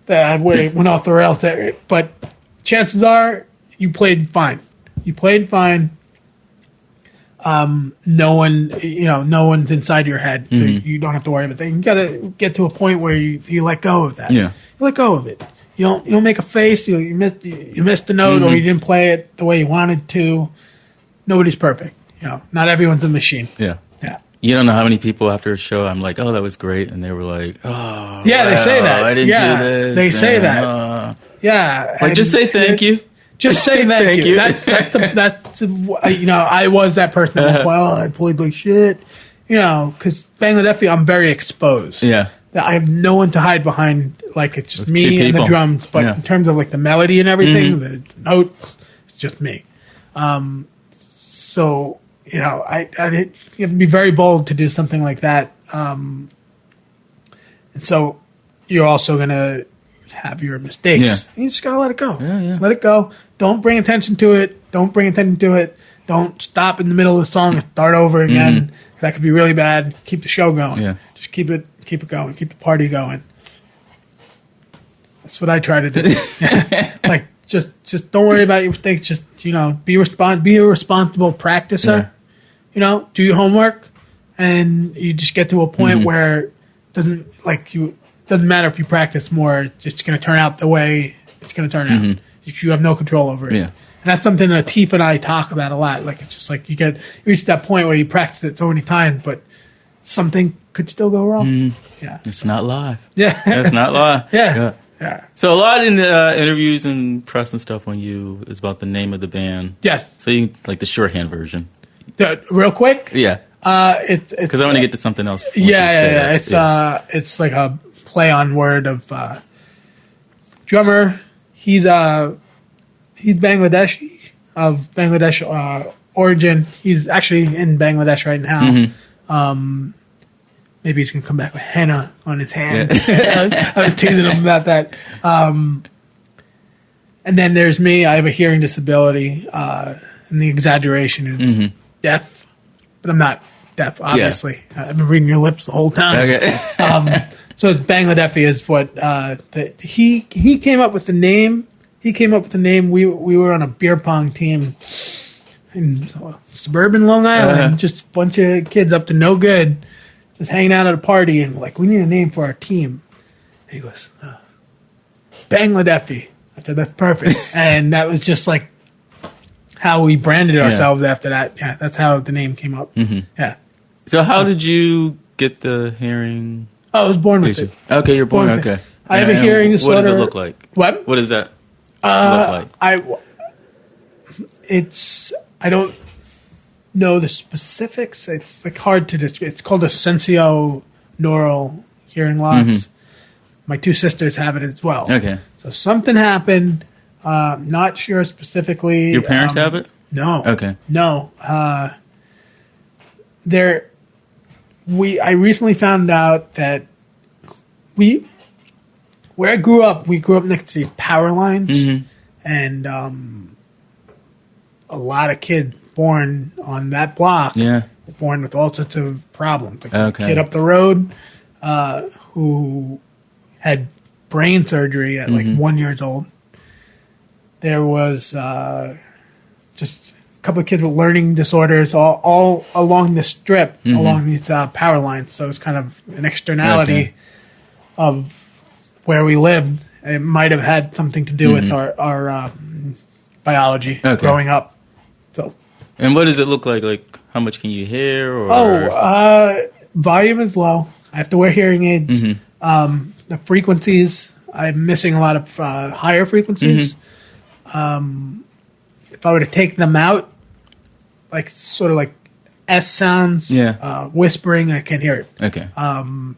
that went off the rails there. But chances are you played fine. No one's inside your head, so you don't have to worry about that. You got to get to a point where you let go of that. Yeah, you let go of it. You don't make a face. You missed the note, or you didn't play it the way you wanted to. Nobody's perfect. Not everyone's a machine. Yeah. You don't know how many people after a show I'm like, oh, that was great, and they were like, oh, yeah, they say that. I didn't do this. They say that. Like, just say thank you. Just say thank you. That's I was that person. Well, I played like shit. Because Bangladeafy, I'm very exposed. Yeah. I have no one to hide behind. Like it's just me and the drums. But in terms of like the melody and everything, the notes, it's just me. So you have to be very bold to do something like that. And so you're also gonna have your mistakes. Yeah. You just gotta let it go. Yeah. Let it go. Don't bring attention to it. Don't stop in the middle of the song and start over again. That could be really bad. Keep the show going. Yeah. Just keep it Keep the party going. That's what I try to do. Like just don't worry about your mistakes. Just be a responsible practicer. Yeah. Do your homework, and you just get to a point where it doesn't matter if you practice more. It's just going to turn out the way it's going to turn out. You have no control over it. Yeah. And that's something that Atif and I talk about a lot. Like, it's just like you reach that point where you practice it so many times, but something could still go wrong. Yeah. It's not live. Yeah. It's not live. Yeah. So a lot in the interviews and press and stuff on you is about the name of the band. Yes. So you like the shorthand version. Real quick? Yeah. It's because I want to get to something else. Yeah. It's like a play on word of drummer. He's Bangladeshi, of Bangladesh origin. He's actually in Bangladesh right now. Maybe he's going to come back with henna on his hands. I was teasing him about that. And then there's me. I have a hearing disability, and the exaggeration is deaf. But I'm not deaf, obviously. I've been reading your lips the whole time. Okay. So it's Bangladeafy is what he came up with the name. He came up with the name. We were on a beer pong team in suburban Long Island. Just a bunch of kids up to no good, just hanging out at a party, and we need a name for our team. And he goes, Bangladeafy. I said, that's perfect. And that was just like how we branded ourselves after that. Yeah, that's how the name came up. Yeah. So how did you get the hearing? Oh, I was born with it. Okay, you're born. Okay. I have a hearing disorder. What does it look like? What? What does that look like? I don't know the specifics. It's hard to describe. It's called a sensorineural hearing loss. My two sisters have it as well. Okay. So something happened. Not sure specifically. Your parents have it? No. Okay. No. I recently found out that where I grew up, we grew up next to these power lines, and a lot of kids born on that block were born with all sorts of problems. Like a kid up the road who had brain surgery at 1 year old. There was just a couple of kids with learning disorders all along the strip, along these power lines. So it's kind of an externality of where we lived. It might have had something to do with our biology growing up. So, and what does it look like? Like, how much can you hear? Or? Volume is low. I have to wear hearing aids. The frequencies, I'm missing a lot of higher frequencies. If I were to take them out, sort of like S sounds, whispering, I can't hear it. Okay.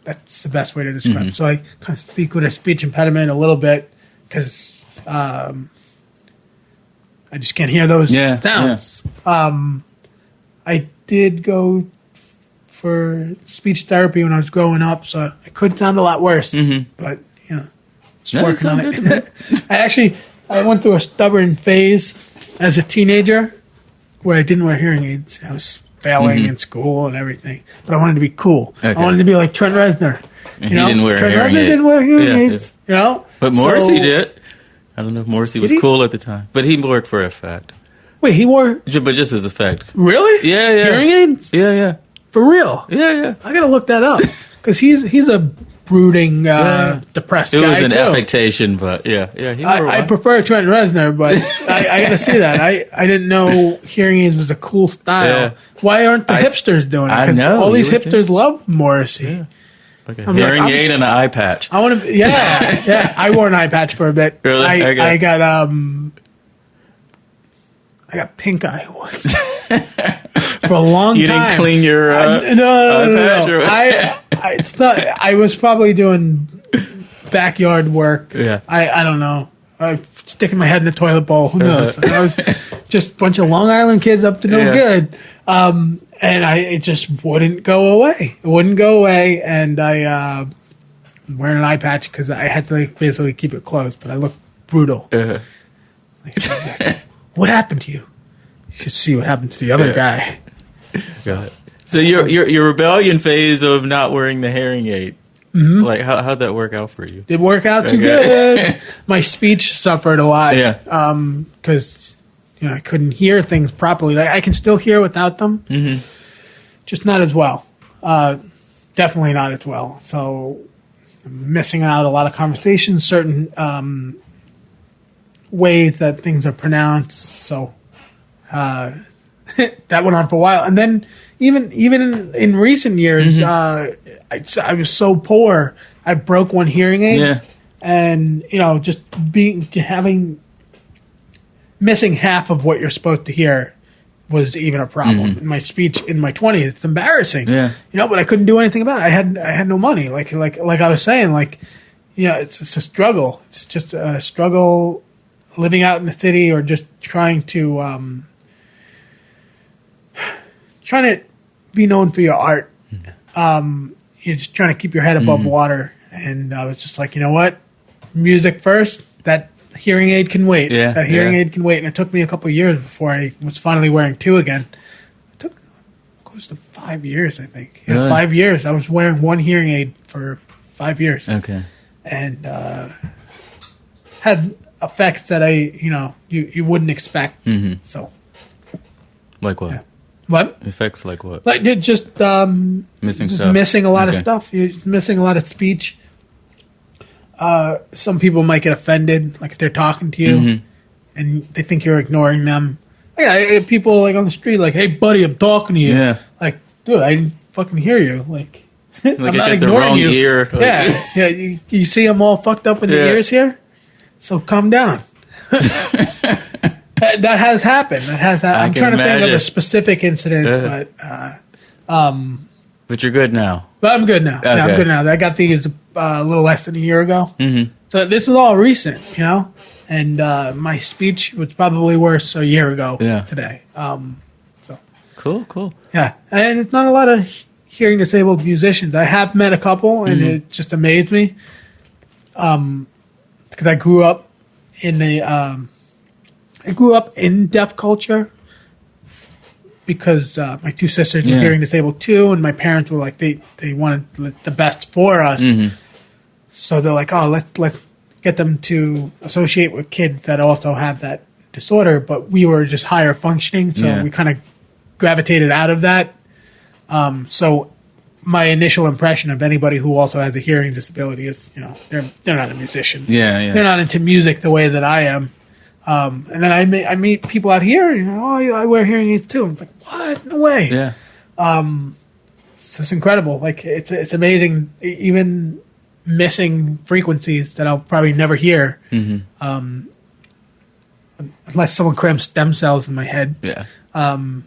That's the best way to describe it. So I kind of speak with a speech impediment a little bit because I just can't hear those sounds. I did go for speech therapy when I was growing up, so I could sound a lot worse. But, just working on it. I went through a stubborn phase as a teenager where I didn't wear hearing aids. I was failing in school and everything, but I wanted to be cool. I wanted to be like Trent Reznor. He didn't wear Trent hearing Reznor didn't wear hearing aids. But Morrissey did. I don't know if Morrissey was cool at the time, but he worked for Effect. Wait, he wore? But just as Effect. Really? Yeah. Hearing aids? Yeah. For real? Yeah. I gotta look that up because he's a brooding, depressed guy. It was an affectation, but he I prefer Trent Reznor, but I gotta see that. I didn't know hearing aids was a cool style. Yeah. Why aren't the hipsters doing it? I know. All these hipsters love Morrissey. Yeah. Like a hearing aid and an eye patch. I want to. Yeah. I wore an eye patch for a bit. Really? I got pink eye once for a long time. You didn't clean your eye patch? No. I was probably doing backyard work. Yeah. I don't know. I sticking my head in the toilet bowl. Who knows? I was just a bunch of Long Island kids up to no good. And it just wouldn't go away. It wouldn't go away. And I'm wearing an eye patch because I had to basically keep it closed, but I looked brutal. What happened to you? You should see what happened to the other guy. So your rebellion phase of not wearing the hearing aid. Mm-hmm. Like, how'd that work out for you? Didn't work out too good. My speech suffered a lot. Yeah. Because I couldn't hear things properly. Like, I can still hear without them, just not as well. Definitely not as well. So I'm missing out a lot of conversations, certain ways that things are pronounced. So that went on for a while. And then even in recent years, I was so poor, I broke one hearing aid. Yeah. And, just missing half of what you're supposed to hear was even a problem. In my speech in my 20s, it's embarrassing. Yeah. But I couldn't do anything about it. I had no money. Like I was saying, it's a struggle. It's just a struggle living out in the city or just trying to be known for your art. You're just trying to keep your head above water. And I was just like, you know what? Music first. That hearing aid can wait. Yeah, that hearing aid can wait. And it took me a couple of years before I was finally wearing two again. It took close to 5 years, I think. Yeah, really? 5 years. I was wearing one hearing aid for 5 years. Okay. And had effects that you wouldn't expect. So, like what? Yeah. What? Effects like what? Like just missing a lot of stuff. You're missing a lot of speech. Some people might get offended, like if they're talking to you and they think you're ignoring them. Yeah, people like on the street, like, "Hey, buddy, I'm talking to you." Yeah. Like, dude, I didn't fucking hear you. Like I'm not ignoring the wrong you. Ear. Yeah. You see them all fucked up in the ears here. So calm down. That has happened. I'm trying to think of a specific incident, but you're good now. But I'm good now. Okay. Yeah, I'm good now. I got these a little less than a year ago. So this is all recent, And my speech was probably worse a year ago today. So Cool. yeah, and it's not a lot of hearing disabled musicians. I have met a couple, and it just amazed me. Because I grew up in deaf culture because my two sisters were hearing disabled too, and my parents were like they wanted the best for us. So they're like, oh, let's get them to associate with kids that also have that disorder. But we were just higher functioning, so we kind of gravitated out of that. So my initial impression of anybody who also has a hearing disability is, they're not a musician. Yeah. They're not into music the way that I am. And then I meet people out here, I wear hearing aids too. I'm like, what? No way. Yeah. So it's incredible. Like it's amazing. Even missing frequencies that I'll probably never hear, unless someone crams stem cells in my head. Yeah. I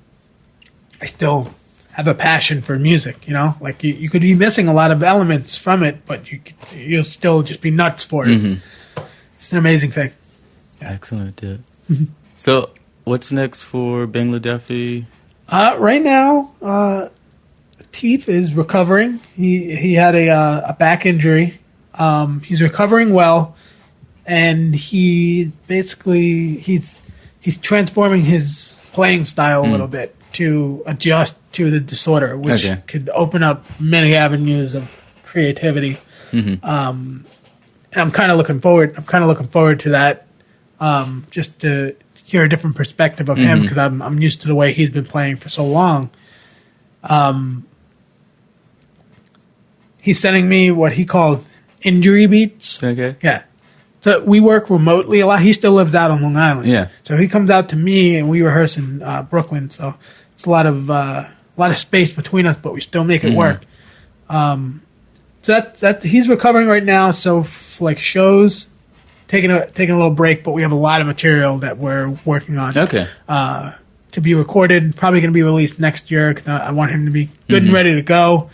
still have a passion for music. Like you could be missing a lot of elements from it, but you'll still just be nuts for it. It's an amazing thing. Excellent, yeah. So, what's next for Bangladeafy? Right now, Atif is recovering. He had a back injury. He's recovering well, and he's transforming his playing style a little bit to adjust to the disorder, which could open up many avenues of creativity. And I'm kind of looking forward to that. Just to hear a different perspective of him, because I'm used to the way he's been playing for so long. He's sending me what he called injury beats. Okay. Yeah. So we work remotely a lot. He still lives out on Long Island. Yeah. So he comes out to me, and we rehearse in Brooklyn. So it's a lot of space between us, but we still make it work. So that he's recovering right now. So like shows. Taking a little break, but we have a lot of material that we're working on. Okay. To be recorded, probably going to be released next year. Cause I want him to be good and ready to go.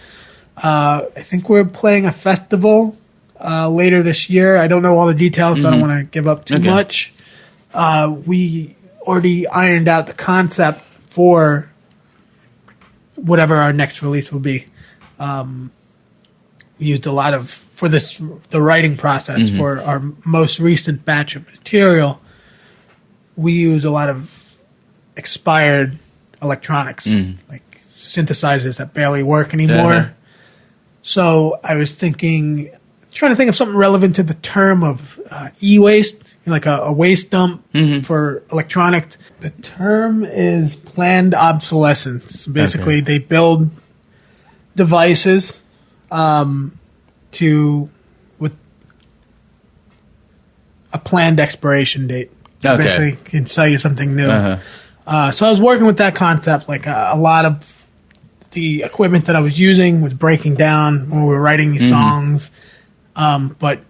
I think we're playing a festival later this year. I don't know all the details, so I don't want to give up too much. We already ironed out the concept for whatever our next release will be. We used a lot of for the writing process for our most recent batch of material. We use a lot of expired electronics, like synthesizers that barely work anymore. So I was trying to think of something relevant to the term of e-waste, like a waste dump for electronic. The term is planned obsolescence. Basically, they build devices with a planned expiration date. So basically, can sell you something new. So I was working with that concept. Like a lot of the equipment that I was using was breaking down when we were writing these songs, but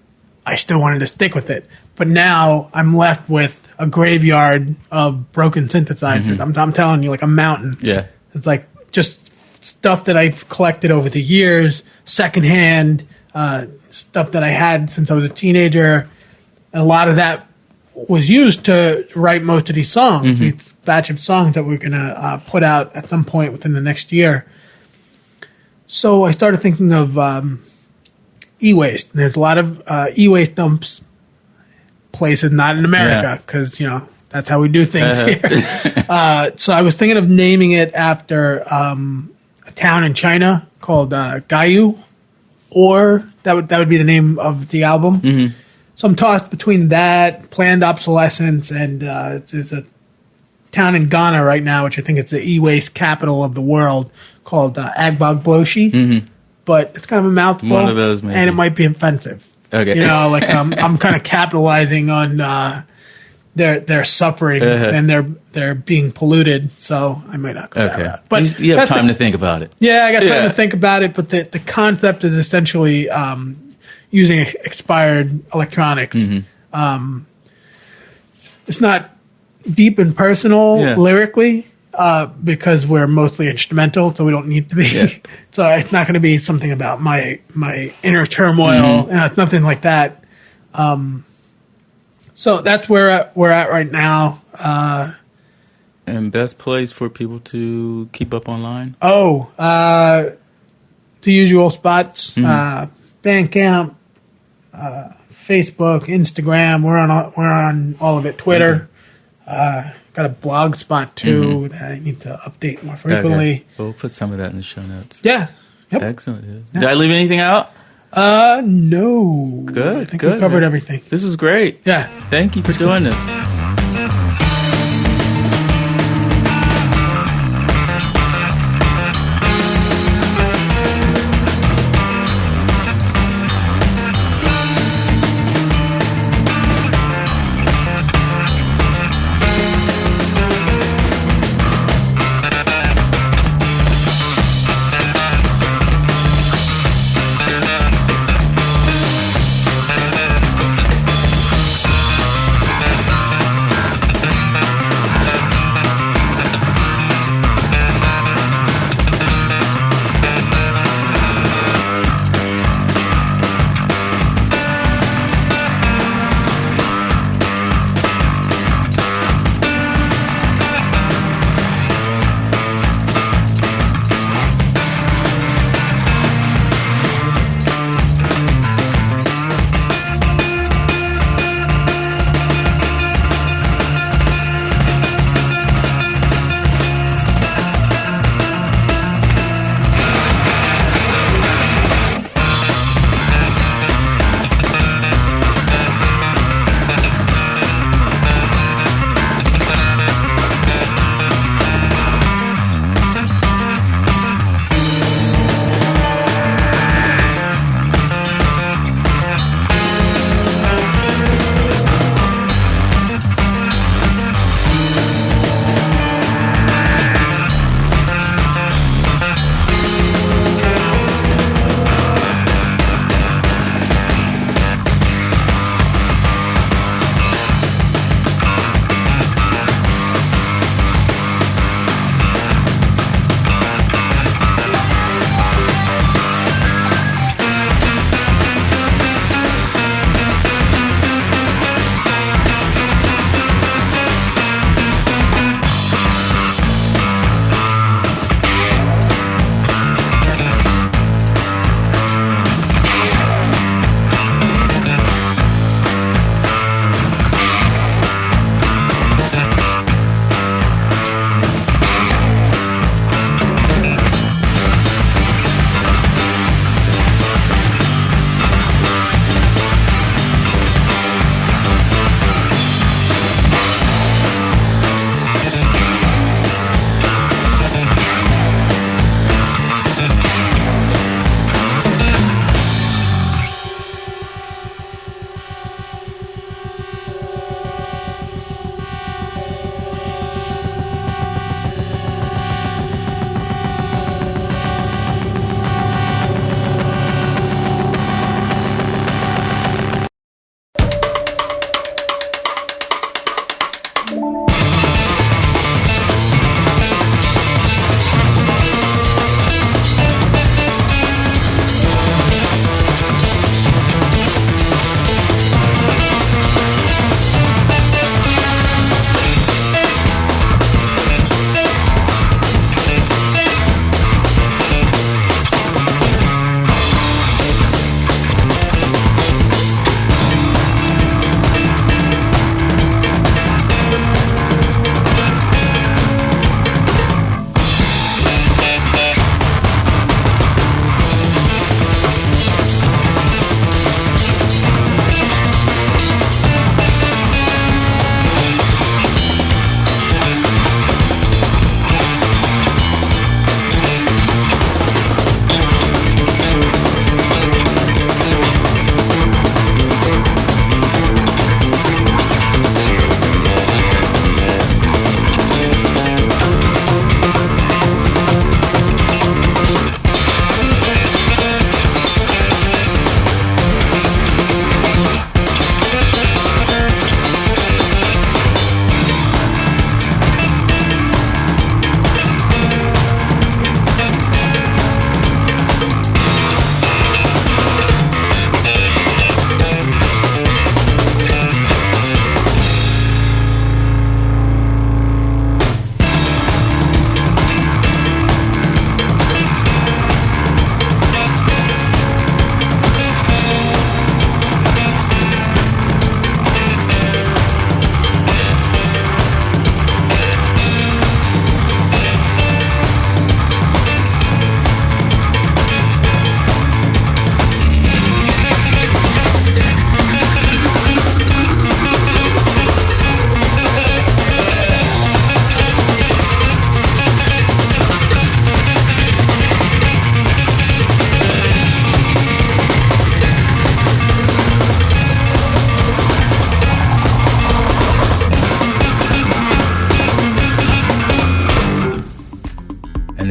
I still wanted to stick with it. But now I'm left with a graveyard of broken synthesizers. I'm telling you, like a mountain. Yeah, it's like just stuff that I've collected over the years, secondhand stuff that I had since I was a teenager. And a lot of that was used to write most of these songs, these batch of songs that we're going to put out at some point within the next year. So I started thinking of e-waste. There's a lot of e-waste dumps places, not in America, because, that's how we do things here. So I was thinking of naming it after a town in China called Gayu, or that would be the name of the album. So I'm tossed between that, planned obsolescence, and there's a town in Ghana right now, which I think it's the e-waste capital of the world, called Agbogbloshie. But it's kind of a mouthful. One of those, maybe. And it might be offensive. Okay. I'm kind of capitalizing on their suffering and they're being polluted, so I might not go that route. But you have time to think about it. Yeah, I got time to think about it, but the concept is essentially using expired electronics. It's not deep and personal lyrically because we're mostly instrumental, so we don't need to be. So it's not going to be something about my inner turmoil, and it's nothing like that. So that's where we're at right now. And best place for people to keep up online? The usual spots: Bandcamp, Facebook, Instagram. We're on all of it. Twitter. Got a blog spot too that I need to update more frequently. Okay. We'll put some of that in the show notes. Yeah. Yep. Excellent. Yeah. Did I leave anything out? No. Good. I think we covered everything. This was great. Yeah. Thank you for doing this.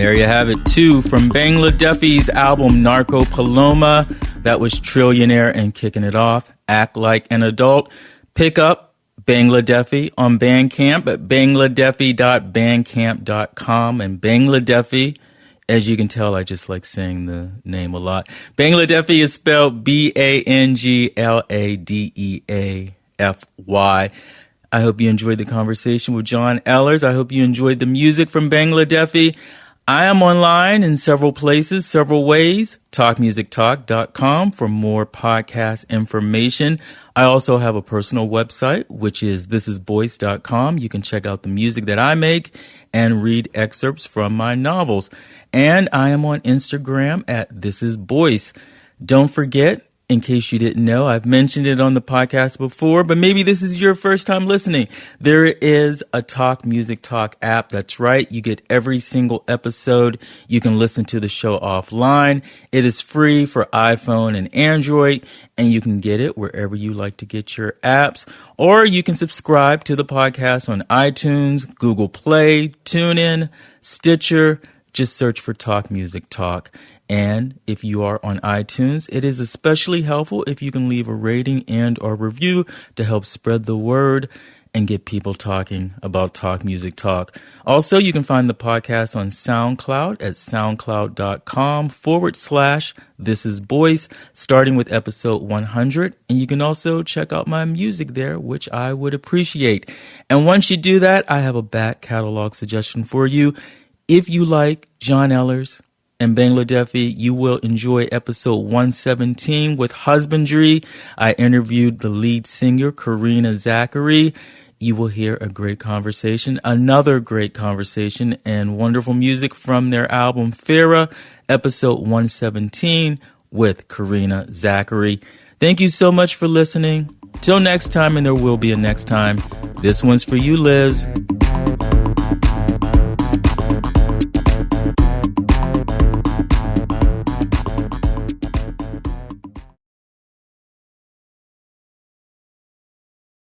There you have it, too. From Bangladeafy's album Narcopaloma, that was Trillionaire and kicking it off, Act Like an Adult. Pick up Bangladeafy on Bandcamp at bangladeafy.bandcamp.com. And Bangladeafy, as you can tell, I just like saying the name a lot. Bangladeafy is spelled Bangladeafy. I hope you enjoyed the conversation with Jon Ehlers. I hope you enjoyed the music from Bangladeafy. I am online in several places, several ways. TalkMusicTalk.com for more podcast information. I also have a personal website, which is thisisboyce.com. You can check out the music that I make and read excerpts from my novels. And I am on Instagram at thisisboyce. Don't forget, in case you didn't know, I've mentioned it on the podcast before, but maybe this is your first time listening. There is a Talk Music Talk app. That's right. You get every single episode. You can listen to the show offline. It is free for iPhone and Android, and you can get it wherever you like to get your apps. Or you can subscribe to the podcast on iTunes, Google Play, TuneIn, Stitcher. Just search for Talk Music Talk. And if you are on iTunes, it is especially helpful if you can leave a rating and or review to help spread the word and get people talking about Talk Music Talk. Also, you can find the podcast on SoundCloud at soundcloud.com/thisisboyce, starting with episode 100. And you can also check out my music there, which I would appreciate. And once you do that, I have a back catalog suggestion for you. If you like Jon Ehlers and Bangladeafy, you will enjoy episode 117 with Husbandry. I interviewed the lead singer, Karina Zachary. You will hear a great conversation, another great conversation, and wonderful music from their album Farah, episode 117 with Karina Zachary. Thank you so much for listening. Till next time, and there will be a next time. This one's for you, Liz.